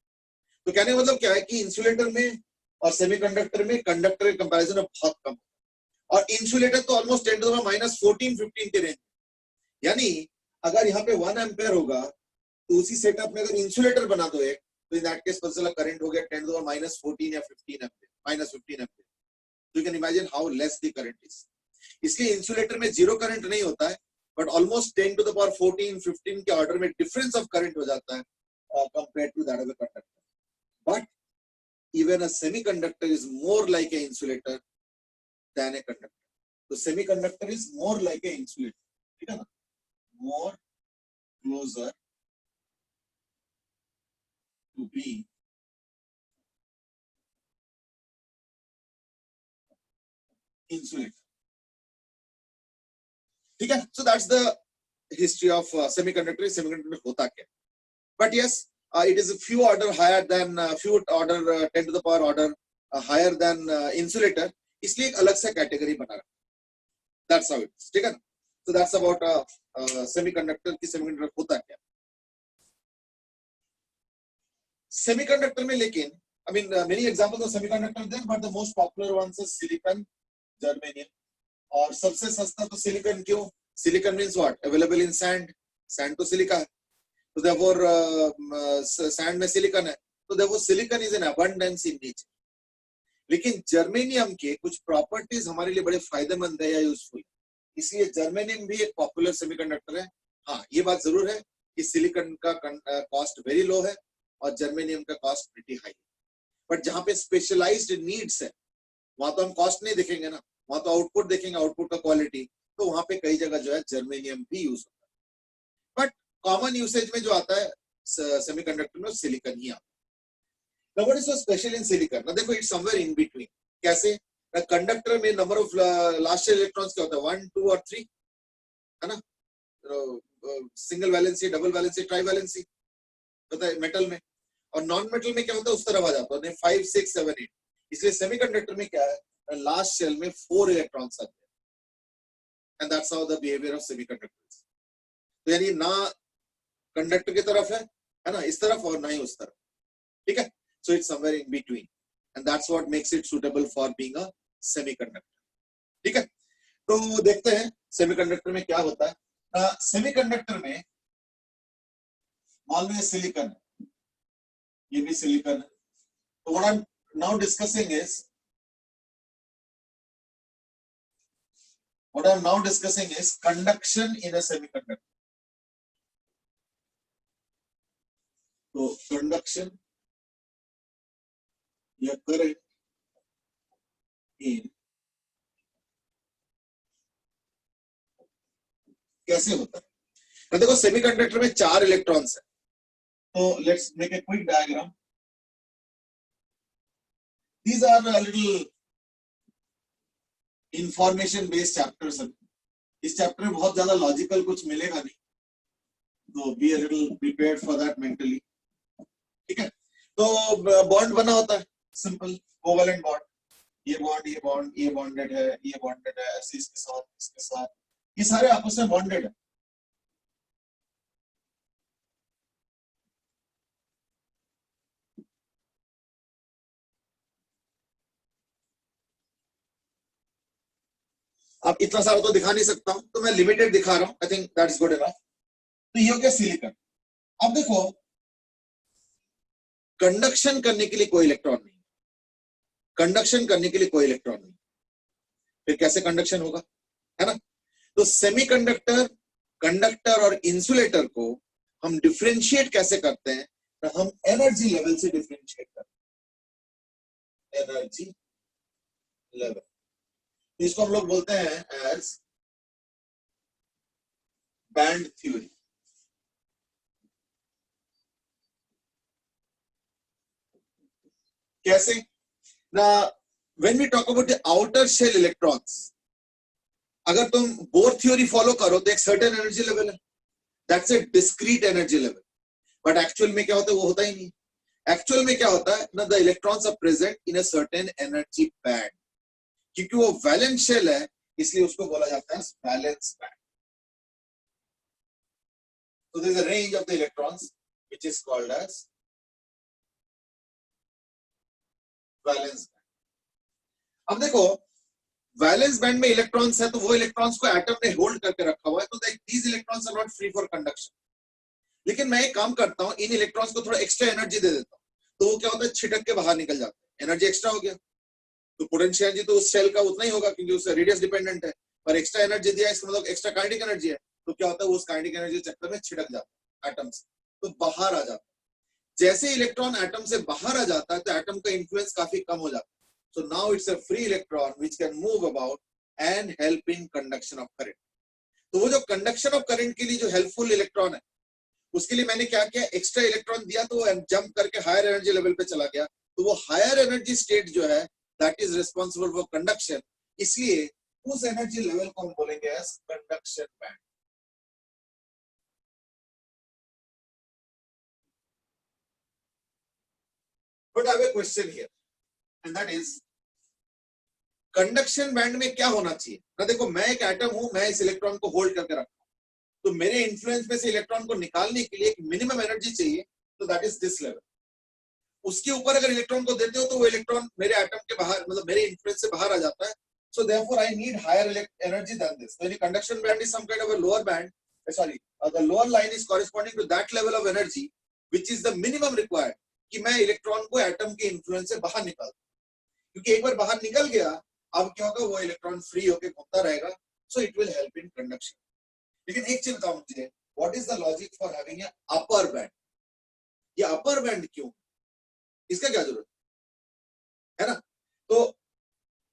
तो कहने का मतलब क्या है कि इंसुलेटर में और सेमीकंडक्टर में कंडक्टर के कंपैरिजन में बहुत कम, और इंसुलेटर तो ऑलमोस्ट 10 to the -14-15 के रेंज। यानी अगर यहाँ पे 1 एम्पियर होगा तो उसी सेटअप में अगर इंसुलेटर बना दो एक, तो इन दैट केस पता चला करंट हो गया 10 to the -14 या 15 ampere, -15 ampere. You can imagine how less the current is. इसलिए इंसुलेटर में जीरो करंट नहीं होता है, but almost 10 to the power 14-15 के ऑर्डर में डिफरेंस ऑफ करंट हो जाता है compared to that of the conductor. But even a semiconductor is more like a insulator than a conductor. तो semiconductor is more like a insulator, ठीक है ना, more closer to be insulator, ठीक है। So that's the history of semiconductor. Semiconductor होता क्या, but yes, it is a few order higher than few order 10 to the power order higher than insulator, इसलिए एक अलग सा कैटेगरी बना रहा। That's how it is, ठीक है ना। So that's about semiconductor की semiconductor होता क्या। Semiconductor में लेकिन I mean many examples of semiconductor there, but the most popular ones is silicon, germanium, और सबसे सस्ता तो सिलिकॉन। क्यों? Silicon means what, available in sand, sand तो सिलिका है, तो देयरफॉर सैंड में सिलिकॉन है, तो therefore silicon is in abundance in nature. लेकिन जर्मेनियम के कुछ प्रॉपर्टीज हमारे लिए बड़े फायदेमंद है या यूजफुल, इसलिए जर्मेनियम भी एक पॉपुलर सेमीकंडक्टर है। हाँ, ये बात जरूर है कि सिलिकॉन का कॉस्ट वेरी लो है और जर्मेनियम का कॉस्ट प्रीटी हाई है। बट जहां पे स्पेशलाइज्ड नीड्स है वहां तो हम कॉस्ट नहीं देखेंगे ना, वहां तो आउटपुट देखेंगे, आउटपुट का क्वालिटी। तो वहां पे कई जगह जो है जर्मेनियम भी यूज होता है, बट कॉमन यूसेज में जो आता है सेमीकंडक्टर में सिलिकॉन ही आता है। What is so special in silicon? ना देखो, इट्स समवेयर इन बिटवीन। कैसे? कंडक्टर में नंबर ऑफ लास्ट इलेक्ट्रॉन्स क्या होता है, 1, 2 और 3, है ना। Single valency, double valency, try valency होता है मेटल में, और नॉन मेटल में क्या होता है उस तरह आ जाता है 5, 6, 7, 8। इसलिए सेमीकंडक्टर में क्या है, लास्ट शेल में 4 इलेक्ट्रॉन्स आते हैं, and that's how the behaviour of semiconductors. तो यानी ना कंडक्टर की तरफ है ना, इस तरफ, और ना ही उस तरफ, ठीक है। So it's somewhere in between, and that's what makes it suitable for being a semiconductor, ठीक है। तो देखते हैं सेमीकंडक्टर में क्या होता है। सेमीकंडक्टर में मान लो ये सिलिकॉन है, ये भी सिलिकॉन है। तो what I am now discussing is conduction in a semiconductor. तो conduction या current in कैसे होता है? तो देखो, सेमीकंडक्टर में 4 इलेक्ट्रॉन्स है। तो let's make a quick diagram. These are a little information based chapters. इस चैप्टर में बहुत ज्यादा लॉजिकल कुछ मिलेगा नहीं, तो be a little prepared for that mentally. ठीक है, तो बॉन्ड बना होता है सिंपल कोवेलेंट बॉन्ड, ये बॉन्डेड है, ये बॉन्डेड है, ऐसे इसके साथ ये सारे आपस में बॉन्डेड है। अब इतना सारा तो दिखा नहीं सकता हूं, तो मैं लिमिटेड दिखा रहा हूं। I think that is good enough. तो ये हो गया सिलिकॉन। अब देखो, कंडक्शन करने के लिए कोई इलेक्ट्रॉन नहीं, कंडक्शन करने के लिए कोई इलेक्ट्रॉन नहीं, फिर कैसे कंडक्शन होगा, है ना? तो सेमीकंडक्टर, कंडक्टर और इंसुलेटर को हम डिफरेंशिएट कैसे करते हैं? तो हम एनर्जी लेवल से डिफरेंशिएट करते हैं, एनर्जी लेवल। इसको हम लोग बोलते हैं एज बैंड थ्योरी। कैसे ना? When we talk about the outer shell electrons, अगर तुम बोर थ्योरी फॉलो करो तो एक सर्टेन एनर्जी लेवल है, that's a discrete energy level. But actual में क्या होता है? वो होता ही नहीं। एक्चुअल में क्या होता है ना, the electrons are present in a certain energy band. क्योंकि वो वैलेंस शेल है, इसलिए उसको बोला जाता है valence band. So there is a range of the electrons which is called as valence band. अब देखो, वैलेंस बैंड में इलेक्ट्रॉन्स है, तो वो इलेक्ट्रॉन्स को एटम ने होल्ड करके रखा हुआ है, तो these electrons are not free for conduction. लेकिन मैं एक काम करता हूं, इन इलेक्ट्रॉन्स को थोड़ा एक्स्ट्रा एनर्जी दे देता हूं, तो वो क्या होता है? छिटक के बाहर निकल जाता है, एनर्जी एक्स्ट्रा हो गया। तो पोटेंशियल एनर्जी तो उस सेल का उतना ही होगा क्योंकि उसका रेडियस डिपेंडेंट है, पर एक्स्ट्रा एनर्जी दिया, इसका मतलब एक्स्ट्रा काइनेटिक एनर्जी है, तो क्या होता है? वो उस काइनेटिक एनर्जी चक्कर में छिटक जाता है एटम से, तो बाहर आ जाता है। जैसे इलेक्ट्रॉन एटम से बाहर आ जाता है, तो एटम का इन्फ्लुएंस काफी कम हो जाता है। So now it's a free electron which can move about and help in conduction of current. तो वो जो कंडक्शन ऑफ करंट के लिए जो हेल्पफुल इलेक्ट्रॉन है, उसके लिए मैंने क्या किया? एक्स्ट्रा इलेक्ट्रॉन दिया, तो जंप करके हायर एनर्जी लेवल पे चला गया। तो वो हायर एनर्जी स्टेट जो है, that is responsible for conduction, इसलिए उस एनर्जी लेवल को हम बोलेंगे as conduction band. But I have a question here, and that is conduction band में क्या होना चाहिए ना? देखो, मैं एक एटम हूं, मैं इस इलेक्ट्रॉन को होल्ड करके रखता हूं, तो मेरे इन्फ्लुएंस में से इलेक्ट्रॉन को निकालने के लिए एक मिनिमम एनर्जी चाहिए, तो दैट इज दिस लेवल। उसके ऊपर अगर इलेक्ट्रॉन को देते हो, तो वो इलेक्ट्रॉन मेरे एटम के बाहर, मतलब मेरे इन्फ्लुएंस से बाहर आ जाता है। So therefore, I need higher energy than this. So the conduction band is some kind of a lower band. The lower line is corresponding to that level of energy, which is the minimum required. कि मैं electron को atom के influence से बाहर निकाल, क्योंकि एक बार बाहर निकल गया, अब क्या होगा? वो इलेक्ट्रॉन फ्री होकर घूमता रहेगा, so it will help in conduction. लेकिन एक चीज बताओ मुझे, what is the logic for having a upper band? ये अपर बैंड क्यों? इसका क्या जरूरत है ना? तो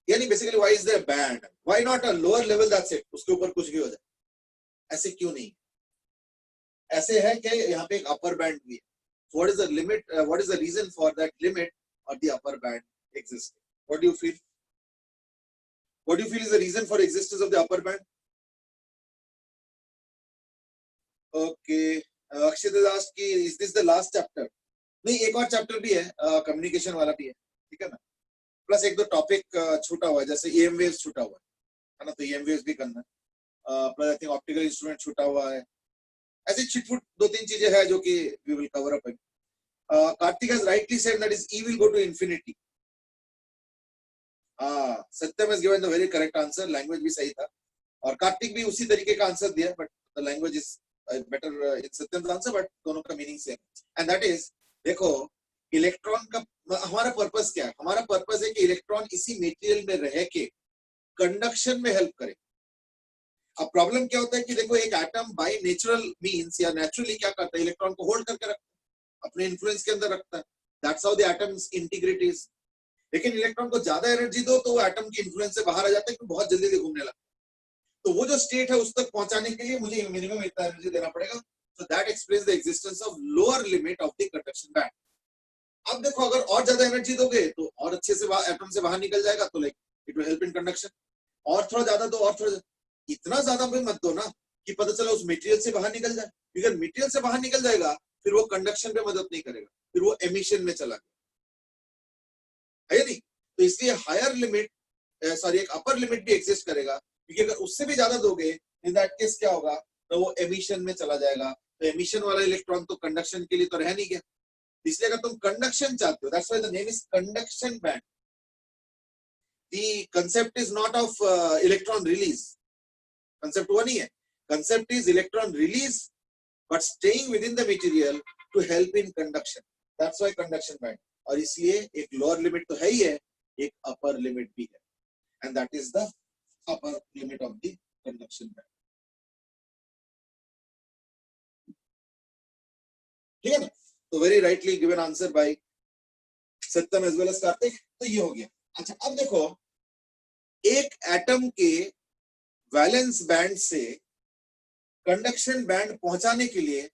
यानी basically why is there band, why not a lower level, that's it, उसके ऊपर कुछ भी हो जाए? ऐसे क्यों नहीं? ऐसे है कि यहाँ पे एक अपर बैंड भी है। What is the limit, what is the reason for that limit और the upper band exist? What do you feel? What do you feel is the reason for existence of the upper band? Okay, Akshit has asked कि is this the last chapter? नहीं, एक और chapter भी है, communication वाला भी है, ठीक है ना? प्लस एक दो टॉपिक छूटा हुआ है, जैसे ईएम वेव्स छूटा हुआ है ना, तो ईएम वेव्स भी करना है। Plus I think optical instrument छूटा हुआ है। ऐसे छिटफुट दो तीन चीजें हैं जो कि we will cover up. Kartik has rightly said that is E will go to infinity. Satyam has given the very correct answer, language भी सही था, और कार्तिक भी उसी तरीके का आंसर दिया, but the language is better in Satyam's answer, but दोनों का meaning same. And that is, देखो, इलेक्ट्रॉन का हमारा पर्पस क्या है? हमारा पर्पस है कि इलेक्ट्रॉन इसी मटेरियल में रह के कंडक्शन में हेल्प करे। अब प्रॉब्लम क्या होता है कि देखो, एक एटम बाय नेचुरल मींस या नेचुरली क्या करता है? इलेक्ट्रॉन को होल्ड करके रखता है, अपने इन्फ्लुएंस के अंदर रखता है। That's how the atoms integrate is. लेकिन इलेक्ट्रॉन को ज्यादा एनर्जी दो तो वो एटम के इन्फ्लुएंस से बाहर आ जाता है, क्योंकि बहुत जल्दी से घूमने लगता है। तो वो जो स्टेट है उस तक पहुंचाने के लिए मुझे मिनिमम इतना एनर्जी देना पड़ेगा। So that explains the existence of lower limit of the conduction band. अब देखो, अगर और ज्यादा एनर्जी दोगे तो और अच्छे से एटम से बाहर निकल जाएगा, तो like it will help in conduction. और थोड़ा ज्यादा दो, और थोड़ा, इतना ज्यादा भी मत दो ना कि पता चला उस मटेरियल से बाहर निकल जाए, अगर मटेरियल से बाहर निकल जाएगा फिर वो कंडक्शन पे मदद नहीं करेगा, फिर वो एमिशन में चला गया, है नहीं? तो इसलिए हायर लिमिट, सॉरी एक अपर लिमिट भी एग्जिस्ट करेगा, क्योंकि अगर उससे भी ज्यादा दोगे इन दैट केस क्या होगा, तो वो एमिशन में चला जाएगा, तो एमिशन वाला इलेक्ट्रॉन तो कंडक्शन के लिए तो रह नहीं गया। इसलिए अगर तुम कंडक्शन चाहते हो, that's why the name is conduction band. The concept is not of electron release. Concept वो नहीं है, concept is electron release but staying within the material to help in conduction. That's why conduction band. और इसलिए एक lower limit तो है ही है, एक upper limit भी है, and that is the upper limit of the conduction band. ठीक है ना? तो very rightly given answer by Satyam as well as Kartik. तो ये हो गया। अच्छा अब देखो, एक एटम के वैलेंस बैंड से कंडक्शन बैंड पहुंचाने के लिए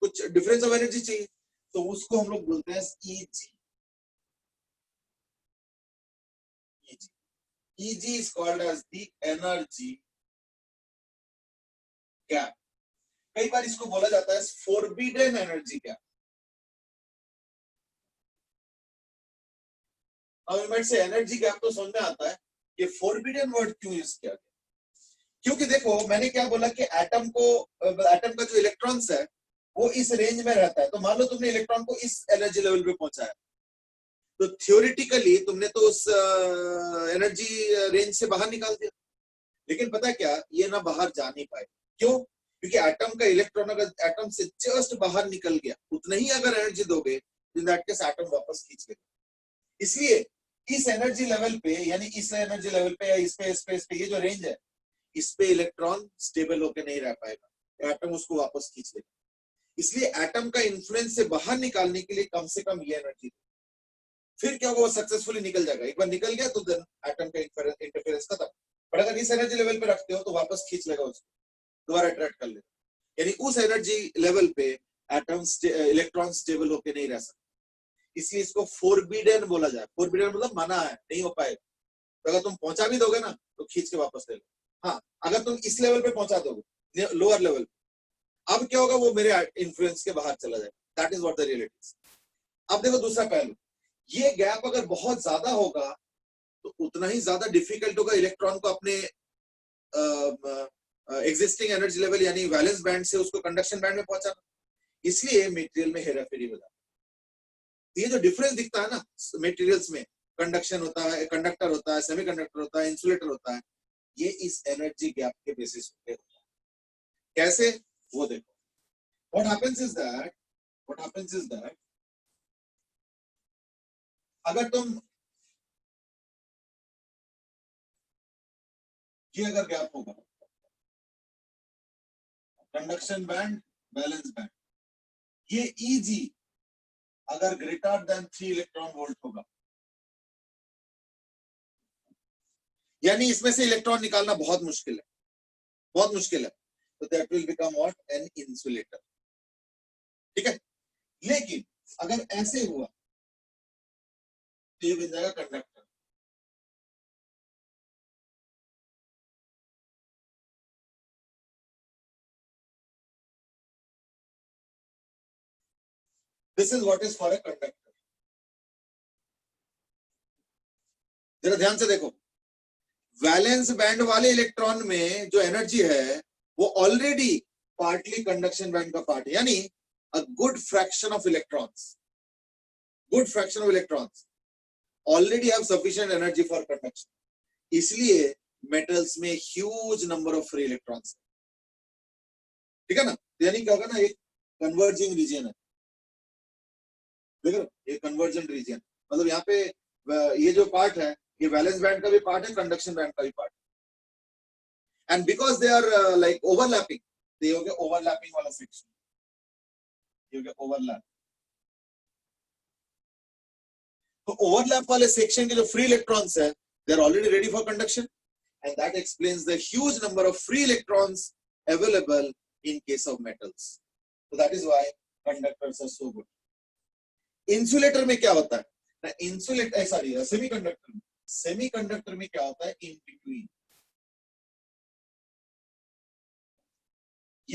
कुछ डिफरेंस ऑफ एनर्जी चाहिए, तो उसको हम लोग बोलते हैं Eg. Eg is called as the energy gap. कई बार इसको बोला जाता है फोरबिडन एनर्जी गैप। अब से एनर्जी गैप तो समझ में आता है, ये फोरबिडन वर्ड क्यों यूज किया गया? क्योंकि देखो मैंने क्या बोला कि एटम का जो इलेक्ट्रॉन्स है वो इस रेंज में रहता है। तो मान लो तुमने इलेक्ट्रॉन को इस एनर्जी लेवल पे पहुंचाया, तो थियोरिटिकली तुमने तो उस एनर्जी रेंज से बाहर निकाल दिया, लेकिन पता है क्या, ये ना बाहर जा नहीं पाए। क्यों? क्योंकि एटम का इलेक्ट्रॉन अगर एटम से जस्ट बाहर निकल गया, उतना ही अगर एनर्जी दोगे, इन दैट केस एटम वापस खींच लेगा। इसलिए इस एनर्जी लेवल पे, यानी इस एनर्जी लेवल पे या इस पे ये जो रेंज है, इस पे इलेक्ट्रॉन स्टेबल होकर नहीं रह पाएगा, एटम उसको वापस खींच लेगा। इसलिए एटम का इन्फ्लुएंस से बाहर निकालने के लिए कम से कम ये एनर्जी, फिर क्या होगा, वो सक्सेसफुली निकल जाएगा। एक बार निकल गया तो देन एटम का इंटरफेरेंस खत्म। पर अगर इस एनर्जी लेवल पे रखते हो तो वापस खींच लेगा उसको, दोबारा अट्रैक्ट कर लेगा। यानी उस एनर्जी लेवल पे एटम इलेक्ट्रॉन स्टेबल होकर नहीं रह सकता, इसलिए इसको फोरबिडन बोला जाए। फोरबिडन मतलब मना है, नहीं हो पाएगा। तो अगर तुम पहुंचा भी दोगे ना तो खींच के वापस ले लो। हाँ, अगर तुम इस लेवल पे पहुंचा दोगे, लोअर लेवल, अब क्या होगा, वो मेरे इन्फ्लुएंस के बाहर चला जाएगा। That is what the reality. अब देखो दूसरा पहलू, ये गैप अगर बहुत ज्यादा होगा तो उतना ही ज्यादा डिफिकल्ट होगा इलेक्ट्रॉन को अपने एग्जिस्टिंग एनर्जी लेवल यानी वैलेंस बैंड से उसको कंडक्शन बैंड में पहुंचाना। इसलिए मटेरियल में हेराफेरी हो जाता है। ये जो डिफरेंस दिखता है ना मटेरियल्स में, कंडक्शन होता है, कंडक्टर होता है, सेमीकंडक्टर होता है, इंसुलेटर होता है, ये इस एनर्जी गैप के बेसिस पे होता है। कैसे, वो देखो। What happens is that अगर तुम ये अगर गैप होगा, कंडक्शन बैंड, बैलेंस बैंड, ये Eg अगर ग्रेटर देन 3 इलेक्ट्रॉन वोल्ट होगा, यानी इसमें से इलेक्ट्रॉन निकालना बहुत मुश्किल है, बहुत मुश्किल है। तो that will become what, an insulator. ठीक है, लेकिन अगर ऐसे हुआ तो ये बन जाएगा conductor. This is what is for a conductor. जरा ध्यान से देखो, वैलेंस बैंड वाले इलेक्ट्रॉन में जो एनर्जी है वो ऑलरेडी पार्टली कंडक्शन बैंड का पार्ट है, यानी a good fraction of electrons already have sufficient energy for conduction. इसलिए मेटल्स में huge number of free electrons, ठीक है ना। यानी क्या होगा ना, एक कन्वर्जिंग रीजन है, देखो ये कन्वर्जेंट रीजन, मतलब यहाँ पे ये जो पार्ट है ये वैलेंस बैंड का भी पार्ट है, कंडक्शन बैंड का भी पार्ट है। And because they are like overlapping, तो ये हो गया ओवरलैपिंग वाला सेक्शन, ये हो गया ओवरलैप। तो ओवरलैप वाले सेक्शन के जो फ्री इलेक्ट्रॉन्स है, they are already ready for conduction, and that explains the huge number of free electrons available in case of metals. So that is why conductors are so good. Insulator में क्या होता है ना, semiconductor में क्या होता है, इन बिटवीन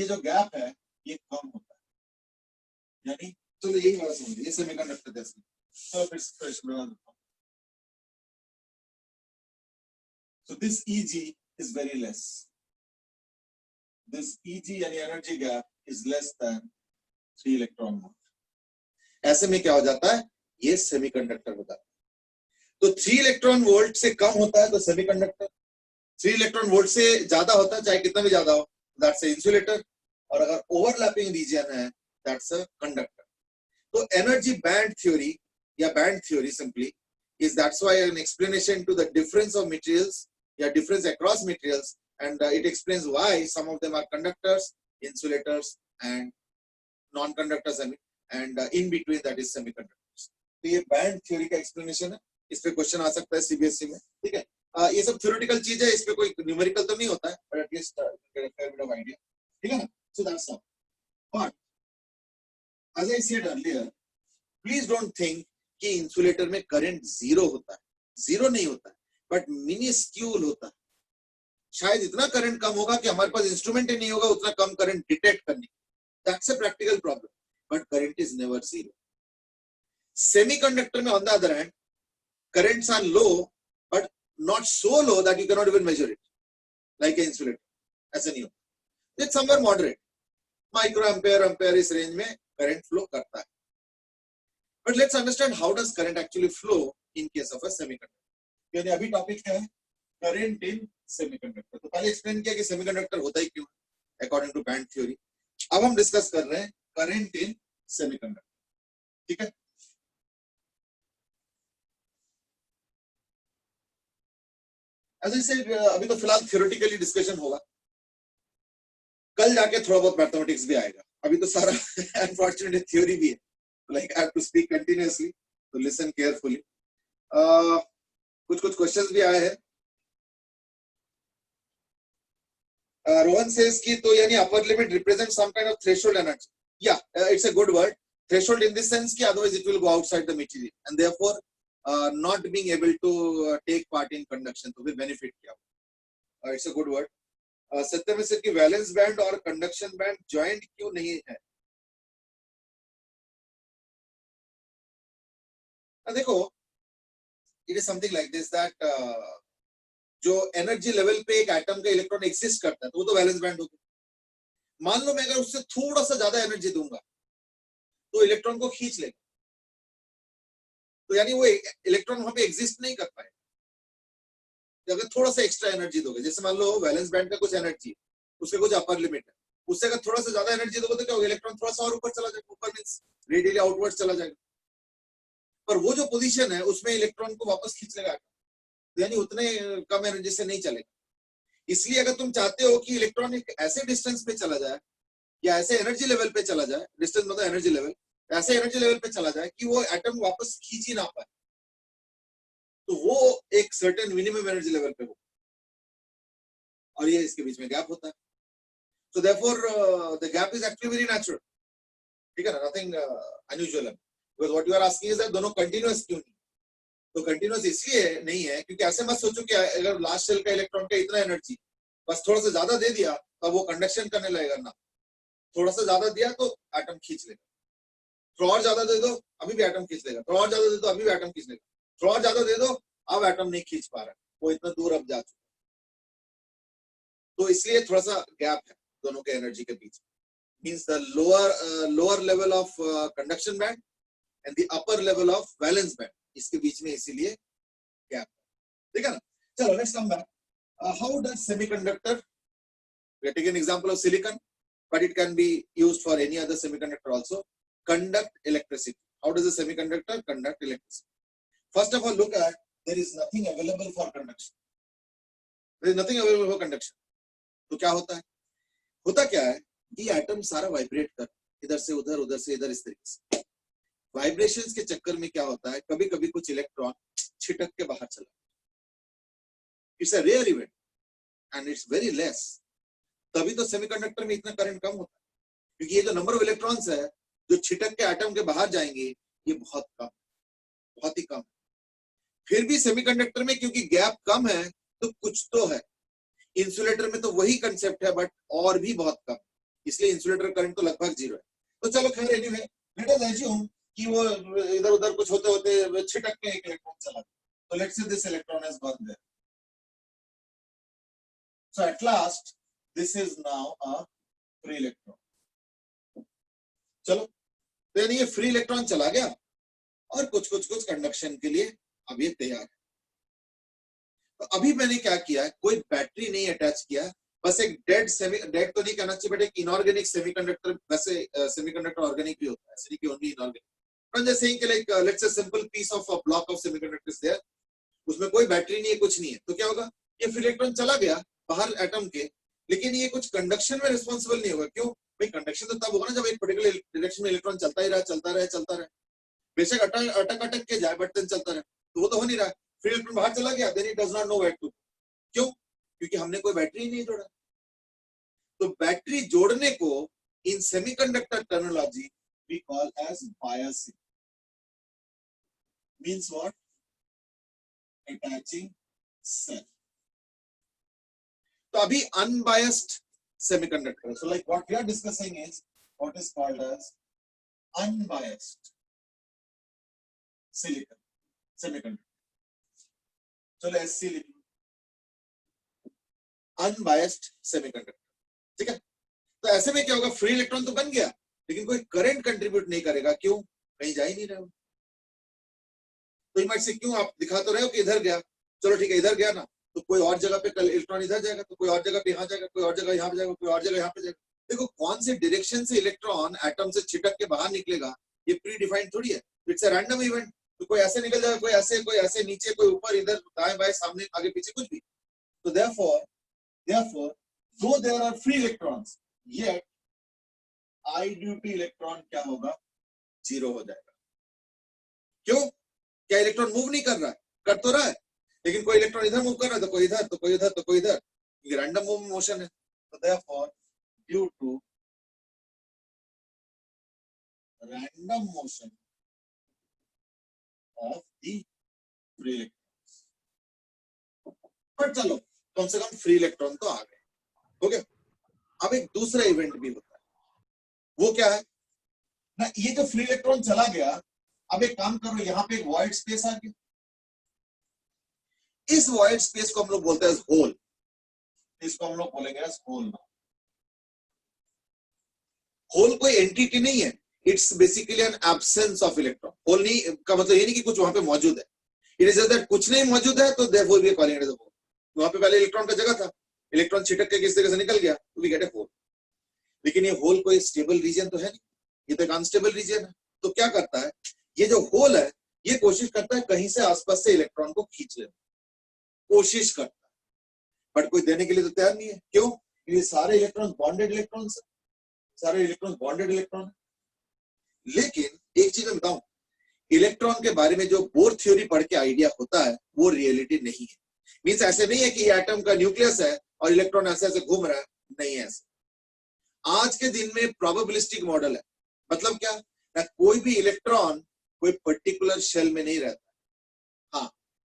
ये जो गैप है ये कम होता है, यानी चलो यही वाला समझिए, ये सेमीकंडक्टर जैसे। तो फिर प्रश्न बना देता हूं। So this Eg is very less. This Eg यानी energy gap is less than 3 electron volt. ऐसे में क्या हो जाता है, ये सेमीकंडक्टर होता है। तो 3 इलेक्ट्रॉन वोल्ट से कम होता है तो सेमीकंडक्टर, 3 इलेक्ट्रॉन वोल्ट से ज्यादा होता है चाहे कितना भी ज्यादा हो, दैट्स ए इंसुलेटर, और अगर ओवरलैपिंग रीजन है दैट्स अ कंडक्टर। तो एनर्जी बैंड थ्योरी या band theory simply is that's why an explanation to the difference of materials, yeah, difference across materials, and it explains why some of them are conductors, insulators, and non-conductors, and in between that is semiconductors. तो ये band theory का explanation है, इस पे question आ सकता है CBSE में, ठीक है। ये सब थ्योरेटिकल चीज है, इस पे कोई न्यूमेरिकल तो नहीं होता है, but at least bit of idea, ठीक है ना। So that's all. But as I said earlier, please don't think कि इंसुलेटर में करंट जीरो होता है, जीरो नहीं होता है, बट मिनिस्क्यूल होता है। शायद इतना करंट कम होगा कि हमारे पास इंस्ट्रूमेंट ही नहीं होगा उतना कम करंट डिटेक्ट करने की, that's a practical problem, but current is never zero. Semiconductor में on the other hand currents are low but not so low that you cannot even measure it like an insulator, ऐसा नहीं होता, it's somewhere moderate, micro ampere ampere इस range में current flow करता है। But let's understand how does current actually flow in case of a semiconductor। यानी अभी topic क्या है, करंट इन सेमीकंडक्टर। तो पहले एक्सप्लेन किया कि सेमीकंडक्टर होता ही क्यों है अकॉर्डिंग टू बैंड थ्योरी। अब हम डिस्कस कर रहे हैं करंट इन सेमीकंडक्टर, ठीक है। अभी तो फिलहाल थ्योरेटिकली डिस्कशन होगा, कल जाके थोड़ा बहुत मैथमेटिक्स भी आएगा, अभी तो सारा अनफॉर्चुनेटली थ्योरी भी है, like I have to speak continuously, तो लिसन केयरफुली। कुछ क्वेश्चंस भी आए हैं। रोहन सेज की तो यानी upper limit represent some kind of threshold energy, या it's a good word, threshold in this sense कि otherwise it will go outside the material and therefore not being able to take part in conduction, तो भी benefit क्या हो, it's a good word. Satyam sir की valence band और conduction band joint क्यों नहीं है। देखो it is something like this that जो एनर्जी लेवल पे एक एटम का इलेक्ट्रॉन एग्जिस्ट करता है तो वो तो वैलेंस बैंड होगा। मान लो मैं अगर उससे थोड़ा सा ज्यादा एनर्जी दूंगा तो इलेक्ट्रॉन को खींच लेगा, तो यानी वो इलेक्ट्रॉन वहां पे एग्जिस्ट नहीं कर पाएगा। अगर थोड़ा सा एक्स्ट्रा एनर्जी दोगे, जैसे मान लो वैलेंस बैंड का कुछ एनर्जी, उसके कुछ अपर लिमिट है, उससे अगर थोड़ा सा ज्यादा एनर्जी दोगे तो क्या होगा, इलेक्ट्रॉन थोड़ा सा और ऊपर चला जाएगा, ऊपर मींस रेडियली आउटवर्ड चला जाएगा, पर वो जो पोजीशन है उसमें इलेक्ट्रॉन को वापस खींच लेगा, यानी उतने कम एनर्जी से नहीं चलेगा। इसलिए अगर तुम चाहते हो कि इलेक्ट्रॉन एक ऐसे डिस्टेंस पे चला जाए या ऐसे एनर्जी लेवल पे चला जाए, डिस्टेंस मतलब एनर्जी लेवल, ऐसे एनर्जी लेवल पे चला जाए कि वो एटम वापस खींच ही ना पाए, तो वो एक सर्टेन मिनिमम एनर्जी लेवल पे हो, और ये इसके बीच में गैप होता है। So therefore the gap is actually very natural, ठीक है ना, nothing unusual, because what you are asking is that दोनों continuous क्यों नहीं, तो कंटिन्यूअस इसलिए नहीं है क्योंकि ऐसे मत सोचो कि अगर लास्ट शेल का इलेक्ट्रॉन का इतना एनर्जी बस थोड़ा सा ज्यादा दे दिया तो वो कंडक्शन करने लगेगा ना, थोड़ा सा ज्यादा दिया तो एटम खींच लेगा, थोड़ा और ज्यादा दे दो अभी भी एटम खींच लेगा, थोड़ा और ज्यादा दे दो अभी भी एटम खींच लेगा, थोड़ा और ज्यादा दे दो अब एटम नहीं खींच पा रहा, वो इतना दूर अब जा चुका, तो इसलिए थोड़ा सा गैप है दोनों के एनर्जी के बीच, means the lower level of conduction band and the upper level of valence band, इसके बीच में इसीलिए गैप, ठीक है ना। चलो let's come back, how does semiconductor, we are taking example of silicon but it can be used for any other semiconductor also, conduct electricity. How does a semiconductor conduct electricity? First of all, look at, there is nothing available for conduction, there is nothing available for conduction, तो क्या होता है, होता क्या है कि atom सारा vibrate कर इधर से उधर, उधर से इधर, इस तरीके से वाइब्रेशंस के चक्कर में क्या होता है, कभी कभी कुछ इलेक्ट्रॉन छिटक के बाहर चला, it's a rare event and it's very less, तभी तो सेमीकंडक्टर में इतना करंट कम होता है, क्योंकि ये जो नंबर ऑफ इलेक्ट्रॉन्स है जो छिटक के एटम के बाहर जाएंगे ये बहुत कम, बहुत ही कम। फिर भी सेमीकंडक्टर में क्योंकि गैप कम है तो कुछ तो है, इंसुलेटर में तो वही कंसेप्ट है बट और भी बहुत कम, इसलिए इंसुलेटर करंट तो लगभग 0 है। तो चलो खैर एनीवे लेट अस एज्यूम कि वो इधर उधर कुछ होते होते छिटक के एक इलेक्ट्रॉन चला, तो let's say this electron has gone there, so at last this is now a free electron. चलो तो यानी ये फ्री इलेक्ट्रॉन चला गया और कुछ कंडक्शन के लिए अब ये तैयार है। तो अभी मैंने क्या किया है, कोई बैटरी नहीं अटैच किया, बस एक डेड तो नहीं कहना चाहिए बट एक इनऑर्गेनिक सेमीकंडक्टर, वैसे सेमीकंडक्टर ऑर्गेनिक भी होता है, ऐसे नहीं कि only inorganic, but just saying कि like let's say simple piece of a block of semiconductor is there, उसमें कोई बैटरी नहीं है, कुछ नहीं है, तो क्या होगा, ये फ्री इलेक्ट्रॉन चला गया बाहर एटम के, लेकिन ये कुछ कंडक्शन में रिस्पॉन्सिबल नहीं होगा। क्यों भाई, कंडक्शन तो तब होगा ना जब एक पर्टिकुलर डायरेक्शन में इलेक्ट्रॉन चलता रहे, बेशक अटक के जाए बट चलता रहे, तो वो तो हो नहीं रहा है। फ्री इलेक्ट्रॉन बाहर चला गया, then it does not know where to. क्यों? क्योंकि हमने कोई बैटरी नहीं जोड़ा। तो बैटरी जोड़ने को in semiconductor terminology we call as biasing. Means what? Attaching cell. तो अभी unbiased semiconductor, so like what we are discussing is what is called as unbiased silicon semiconductor. चलो SC लिख लो, अनबायस्ड सेमीकंडक्टर, ठीक है। तो ऐसे में क्या होगा, फ्री इलेक्ट्रॉन तो बन गया लेकिन कोई करंट कंट्रीब्यूट नहीं करेगा। क्यों? कहीं जा ही नहीं रहा। तो इमेज से क्यों आप दिखा तो रहे हो कि इधर गया, चलो ठीक है इधर गया ना, तो कोई और जगह पे कल इलेक्ट्रॉन इधर जाएगा, तो कोई और जगह पे यहाँ जाएगा, कोई और जगह यहाँ पे जाएगा, कोई और जगह यहाँ पे जाएगा। देखो कौन से डायरेक्शन से इलेक्ट्रॉन एटम से छिटक के बाहर निकलेगा ये प्री डिफाइंड थोड़ी है, इट्स अ रैंडम इवेंट। तो कोई ऐसे निकल जाएगा, कोई ऐसे नीचे, कोई ऊपर, इधर दाएं बाएं सामने आगे पीछे कुछ भी। तो therefore though there are free electrons yet I duty electron क्या होगा, 0 हो जाएगा। क्यों? क्या इलेक्ट्रॉन मूव नहीं कर रहा है? कर तो रहा है, लेकिन कोई इलेक्ट्रॉन इधर मूव कर रहा है, तो कोई इधर, तो कोई इधर, तो कोई इधर, ये रैंडम मूव मोशन है। तो therefore due to random motion of the free electrons, पर चलो कम से कम फ्री इलेक्ट्रॉन तो आ गए, हो गया। अब एक दूसरा इवेंट भी होता है, वो क्या है ना, ये जो फ्री इलेक्ट्रॉन चला गया, अब एक काम करो, यहाँ पे एक वॉइड स्पेस आ गया, इस वॉइड स्पेस को हम लोग बोलते हैं होल, इसको हम लोग बोलेंगे होल। होल कोई एंटिटी नहीं है, it's basically an absence of electron. Hole नहीं का मतलब ये नहीं कि कुछ वहां पे मौजूद है, इट इज दैट कुछ नहीं मौजूद है, तो therefore we are calling it as a hole. वहां पे पहले इलेक्ट्रॉन का जगह था, इलेक्ट्रॉन छिटक के किस तरह से निकल गया, तो वी गेट अ होल। लेकिन ये होल कोई स्टेबल रीजन तो है नहीं, ये तो एक अनस्टेबल रीजन है। तो क्या करता है, ये जो होल है ये कोशिश करता है कहीं से आसपास से इलेक्ट्रॉन को खींच लेना, कोशिश करता है, बट कोई देने के लिए तो तैयार नहीं है। क्यों? ये सारे इलेक्ट्रॉन बॉन्डेड इलेक्ट्रॉन है, सारे इलेक्ट्रॉन बॉन्डेड इलेक्ट्रॉन है। लेकिन एक चीज मैं बताऊं, इलेक्ट्रॉन के बारे में जो बोर थ्योरी पढ़ के आइडिया होता है वो रियलिटी नहीं है। मींस ऐसे नहीं है कि ये एटम का न्यूक्लियस है और इलेक्ट्रॉन ऐसे ऐसे घूम रहा है, नहीं है ऐसे। आज के दिन में प्रोबेबिलिस्टिक मॉडल है, मतलब क्या ना, कोई भी इलेक्ट्रॉन कोई पर्टिकुलर शेल में नहीं रहता। हाँ,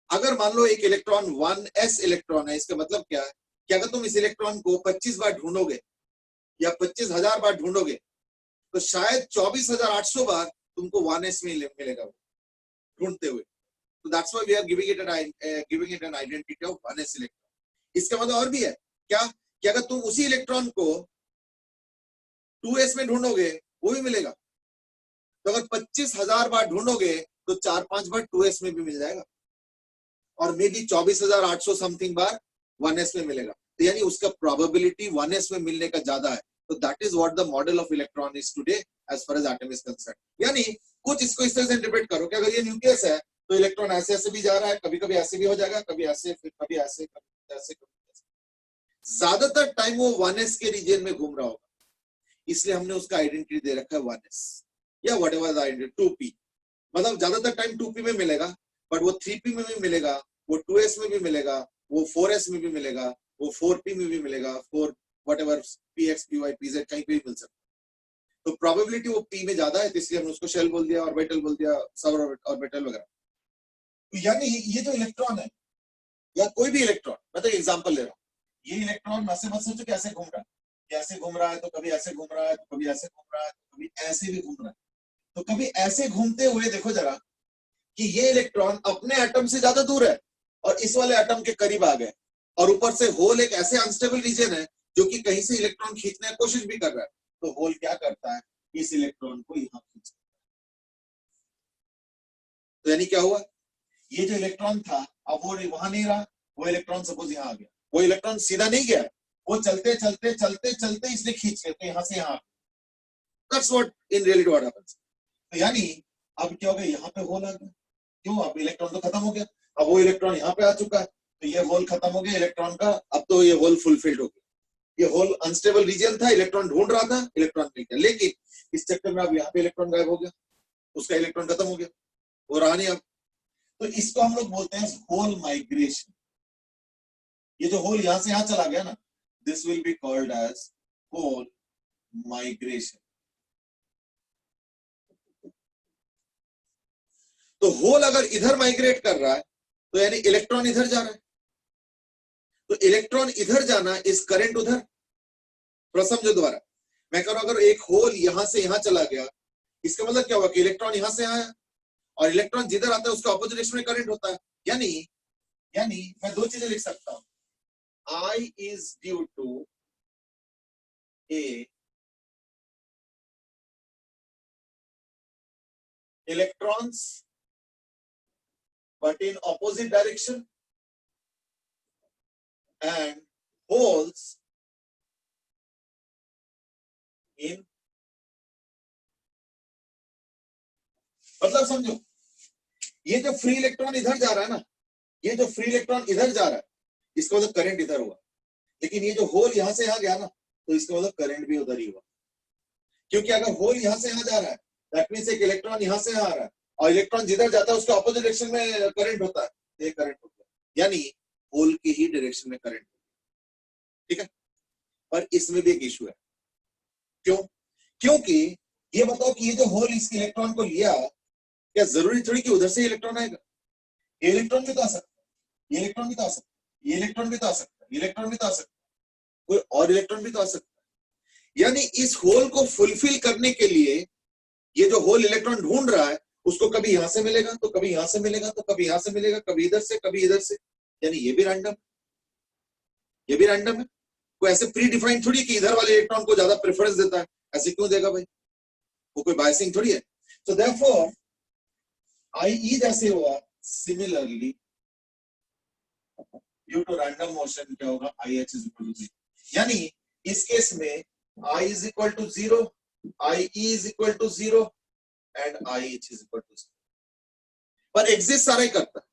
अगर मान लो एक इलेक्ट्रॉन 1s इलेक्ट्रॉन है, इसका मतलब क्या है कि अगर तुम इस इलेक्ट्रॉन को 25 बार ढूंढोगे या 25,000 बार ढूंढोगे, तो शायद 24,800 बार तुमको 1s में मिलेगा वो ढूंढते हुए। तो that's why we are giving it an identity of 1s electron. इसका मतलब और भी है क्या, कि अगर तुम उसी इलेक्ट्रॉन को 2s में ढूंढोगे वो भी मिलेगा। तो अगर 25,000 बार ढूंढोगे तो 4-5 बार 2s में भी मिल जाएगा, और may be 24,800 something bar 1s में मिलेगा। तो यानी उसका प्रोबेबिलिटी 1s में मिलने का ज्यादा है। तो that is what the model of electron is today as far as atom is concerned. यानी कुछ इसको इस तरह से इंटरप्रेट करो कि अगर ये न्यूक्लियस है तो इलेक्ट्रॉन ऐसे ऐसे भी जा रहा है, कभी कभी ऐसे भी हो जाएगा, कभी ऐसे, फिर कभी ऐसे, कभी ऐसे, कभी ऐसे। ज्यादातर टाइम वो 1s के रीजन में घूम रहा होगा, इसलिए हमने उसका आइडेंटिटी दे रखा है 1s या व्हाटएवर द आइडेंटिटी 2p। मतलब ज्यादातर टाइम 2p में मिलेगा, बट वो 3p में भी मिलेगा, वो 2s में भी मिलेगा, वो 4s में भी मिलेगा, वो 4p में भी मिलेगा, 4 व्हाटएवर px py pz कहीं पे भी मिल सकता है। तो प्रोबेबिलिटी वो p में ज्यादा है, तो इसलिए हमने उसको शेल बोल दिया, ऑर्बिटल बोल दिया, सब ऑर्बिटल वगैरह। तो यानी ये जो इलेक्ट्रॉन है या कोई भी इलेक्ट्रॉन, मैं तो एग्जांपल ले रहा हूँ, ये इलेक्ट्रॉन ऐसे मत सोचो कि ऐसे घूम रहा है, ऐसे घूम रहा है तो कभी ऐसे घूम रहा है तो कभी ऐसे घूम रहा है तो कभी ऐसे भी घूम रहा है। तो कभी ऐसे घूमते हुए देखो जरा कि ये इलेक्ट्रॉन अपने एटम से ज्यादा दूर है और इस वाले एटम के करीब आ गए, और ऊपर से होल एक ऐसे अनस्टेबल रीजन है जो कि कहीं से इलेक्ट्रॉन खींचने की कोशिश भी कर रहा है। तो होल क्या करता है, इस इलेक्ट्रॉन को यहां खींचता है। तो यानी क्या हुआ, ये जो इलेक्ट्रॉन था अब वो वहां नहीं रहा, वो इलेक्ट्रॉन सपोज यहां आ गया, वो इलेक्ट्रॉन सीधा नहीं गया, वो चलते चलते चलते चलते इसने खींच लिया, तो यहां से यहां। That's what in reality what happens. तो यानी अब क्या हो गया, यहाँ पे होल आ गया, क्यों, अब इलेक्ट्रॉन तो खत्म हो गया, अब वो इलेक्ट्रॉन यहाँ पे आ चुका है, तो ये होल खत्म हो गया इलेक्ट्रॉन का, अब तो ये होल फुलफिल्ड हो गया। ये होल अनस्टेबल रीजन था, इलेक्ट्रॉन ढूंढ रहा था, इलेक्ट्रॉन मिल गया, लेकिन इस चक्कर में अब यहाँ पे इलेक्ट्रॉन गायब हो गया, उसका इलेक्ट्रॉन खत्म हो गया, वो रहा नहीं अब। तो इसको हम लोग बोलते हैं होल माइग्रेशन। ये जो होल यहां से यहां चला गया ना, this will be called as hole migration. तो होल अगर इधर माइग्रेट कर रहा है तो यानी इलेक्ट्रॉन इधर जा रहा है, तो इलेक्ट्रॉन इधर जाना इस करंट उधर। थोड़ा समझो दोबारा, मैं कह रहा हूं अगर एक होल यहां से यहां चला गया, इसका मतलब क्या हुआ कि इलेक्ट्रॉन यहां से आया, और इलेक्ट्रॉन जिधर आता है उसका ऑपोजिट डायरेक्शन में करंट होता है। यानी मैं दो चीजें लिख सकता हूं, I is due to a electrons but in opposite direction and holes in, मतलब समझो, ये जो फ्री इलेक्ट्रॉन इधर जा रहा है ना, ये जो फ्री इलेक्ट्रॉन इधर जा रहा है, इसका मतलब करंट इधर हुआ, लेकिन ये जो होल यहां से यहां गया ना, तो इसका मतलब करंट भी उधर ही हुआ। क्योंकि अगर होल यहां से यहां जा रहा है, दैट मींस एक इलेक्ट्रॉन यहां से यहां आ रहा है, और इलेक्ट्रॉन जिधर जाता है उसके ऑपोजिट डायरेक्शन में करंट होता है, ये करंट हो गया, यानी होल के ही डायरेक्शन में करंट हो गया। ठीक है, पर इसमें भी एक इशू है। क्यों? क्योंकि ये बताओ कि ये जो होल इस इलेक्ट्रॉन को लिया, क्या जरूरी थोड़ी कि उधर से इलेक्ट्रॉन आएगा? ये इलेक्ट्रॉन भी तो आ सकता है, ये इलेक्ट्रॉन भी तो आ सकता है, ये इलेक्ट्रॉन भी तो आ सकता है, ये इलेक्ट्रॉन भी तो आ सकता है, कोई और इलेक्ट्रॉन भी तो आ सकता है। यानी इस होल को फुलफिल करने के लिए ये जो होल इलेक्ट्रॉन ढूंढ रहा है, उसको कभी यहां से मिलेगा तो कभी यहां से मिलेगा तो कभी यहां से मिलेगा, कभी इधर से कभी इधर से, यानी ये भी रैंडम, ये भी रैंडम है। कोई ऐसे प्री डिफाइंड थोड़ी कि इधर वाले इलेक्ट्रॉन को ज्यादा प्रेफरेंस देता है, ऐसे क्यों देगा भाई, वो कोई बायसिंग थोड़ी है। सो देयरफॉर IE जैसे हुआ, similarly due to random motion क्या होगा, IH इज इक्वल टू 0। यानी इस केस में I is equal to 0, IE is equal to 0 and IH is equal to 0। पर एग्जिस्ट सारा ही करता है,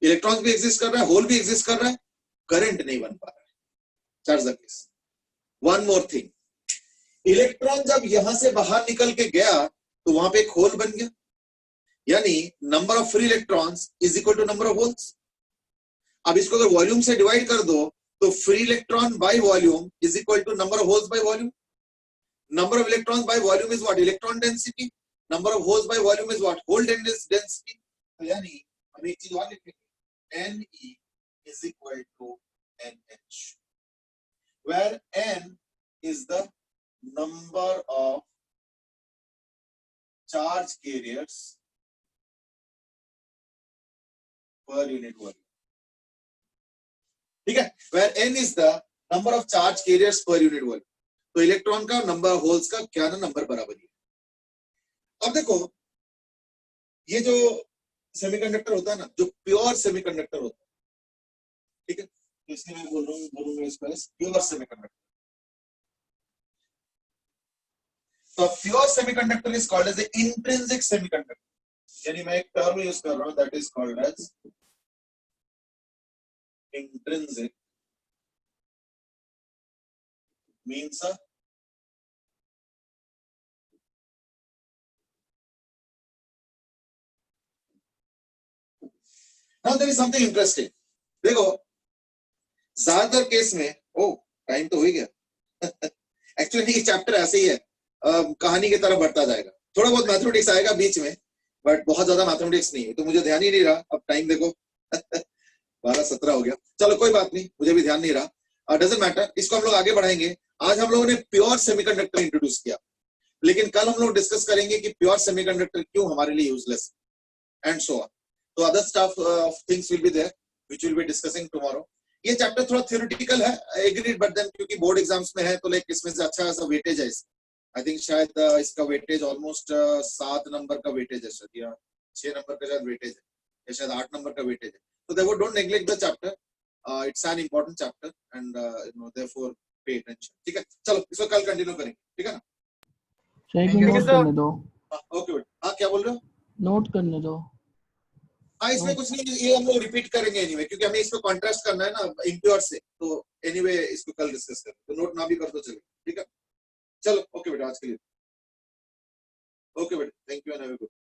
इलेक्ट्रॉन भी एग्जिस्ट कर रहा है, होल भी एग्जिस्ट कर रहा है, करंट नहीं बन पा रहा है। That's the case. One more thing, electron जब यहां से बाहर निकल के गया तो वहां पे एक होल बन गया, यानी number of free electrons is equal to number of holes. अब इसको अगर वॉल्यूम से डिवाइड कर दो तो free electron by volume is equal to number of holes by volume. Number of electrons by volume is what, electron density. Number of holes by volume is what, hole density. तो यानी हम एक चीज और लिखेंगे, Ne is equal to NH, where N is the number of charge carriers per unit volume। ठीक है, where N is the number of charge carriers per unit volume। तो इलेक्ट्रॉन का नंबर होल्स का क्या ना नंबर बराबर ही है। अब देखो, ये जो सेमीकंडक्टर होता है ना, जो प्योर सेमीकंडक्टर होता है, ठीक है, तो इसलिए मैं बोलूंगा इसको प्योर सेमीकंडक्टर। तो pure semiconductor is called as intrinsic semiconductor. यानी मैं एक टर्म यूज कर रहा हूं, that is called as intrinsic, means now there is something interesting। देखो ज्यादातर केस में, ओ टाइम तो हो ही गया एक्चुअली ये चैप्टर ऐसे ही है, कहानी की तरफ बढ़ता जाएगा, थोड़ा बहुत मैथमेटिक्स आएगा बीच में, बट बहुत ज्यादा मैथमेटिक्स नहीं है, तो मुझे ध्यान ही नहीं रहा। अब टाइम देखो 12:17 हो गया, चलो कोई बात नहीं, मुझे भी ध्यान नहीं रहा। डजंट मैटर, इसको हम लोग आगे बढ़ाएंगे। आज हम लोगों ने प्योर सेमीकंडक्टर इंट्रोड्यूस किया, लेकिन कल हम लोग डिस्कस करेंगे कि प्योर सेमीकंडक्टर क्यों हमारे लिए यूजलेस एंड सो ऑन। तो other stuff of things will be there which will be discussing tomorrow. ये चैप्टर थोड़ा थ्योरेटिकल है, एग्रीड, बट देन क्योंकि बोर्ड एग्जाम्स में है तो लाइक इसमें से अच्छा सा वेटेज है। आई थिंक शायद इसका वेटेज ऑलमोस्ट 7 नंबर का वेटेज है शायद, या 6 नंबर का शायद वेटेज है, या शायद 8 नंबर का वेटेज है। तो therefore don't neglect the chapter, it's an important chapter and you know therefore pay attention. ठीक है, चलो इसको कल कंटिन्यू करेंगे, ठीक है ना? सर एक Thank you, नोट sir. करने दो, ओके बेटा, हाँ क्या बोल रहे हो? नोट करने दो। हाँ इसमें कुछ नहीं, ये हम लोग रिपीट करेंगे एनीवे, क्योंकि हमें इसको कॉन्ट्रास्ट करना है ना इम्प्योर से, तो एनीवे इसको कल डिस्कस करें, तो नोट ना भी कर दो चलेगा, ठीक है? चलो ओके बेटा, आज के लिए ओके बेटा, thank you and have a good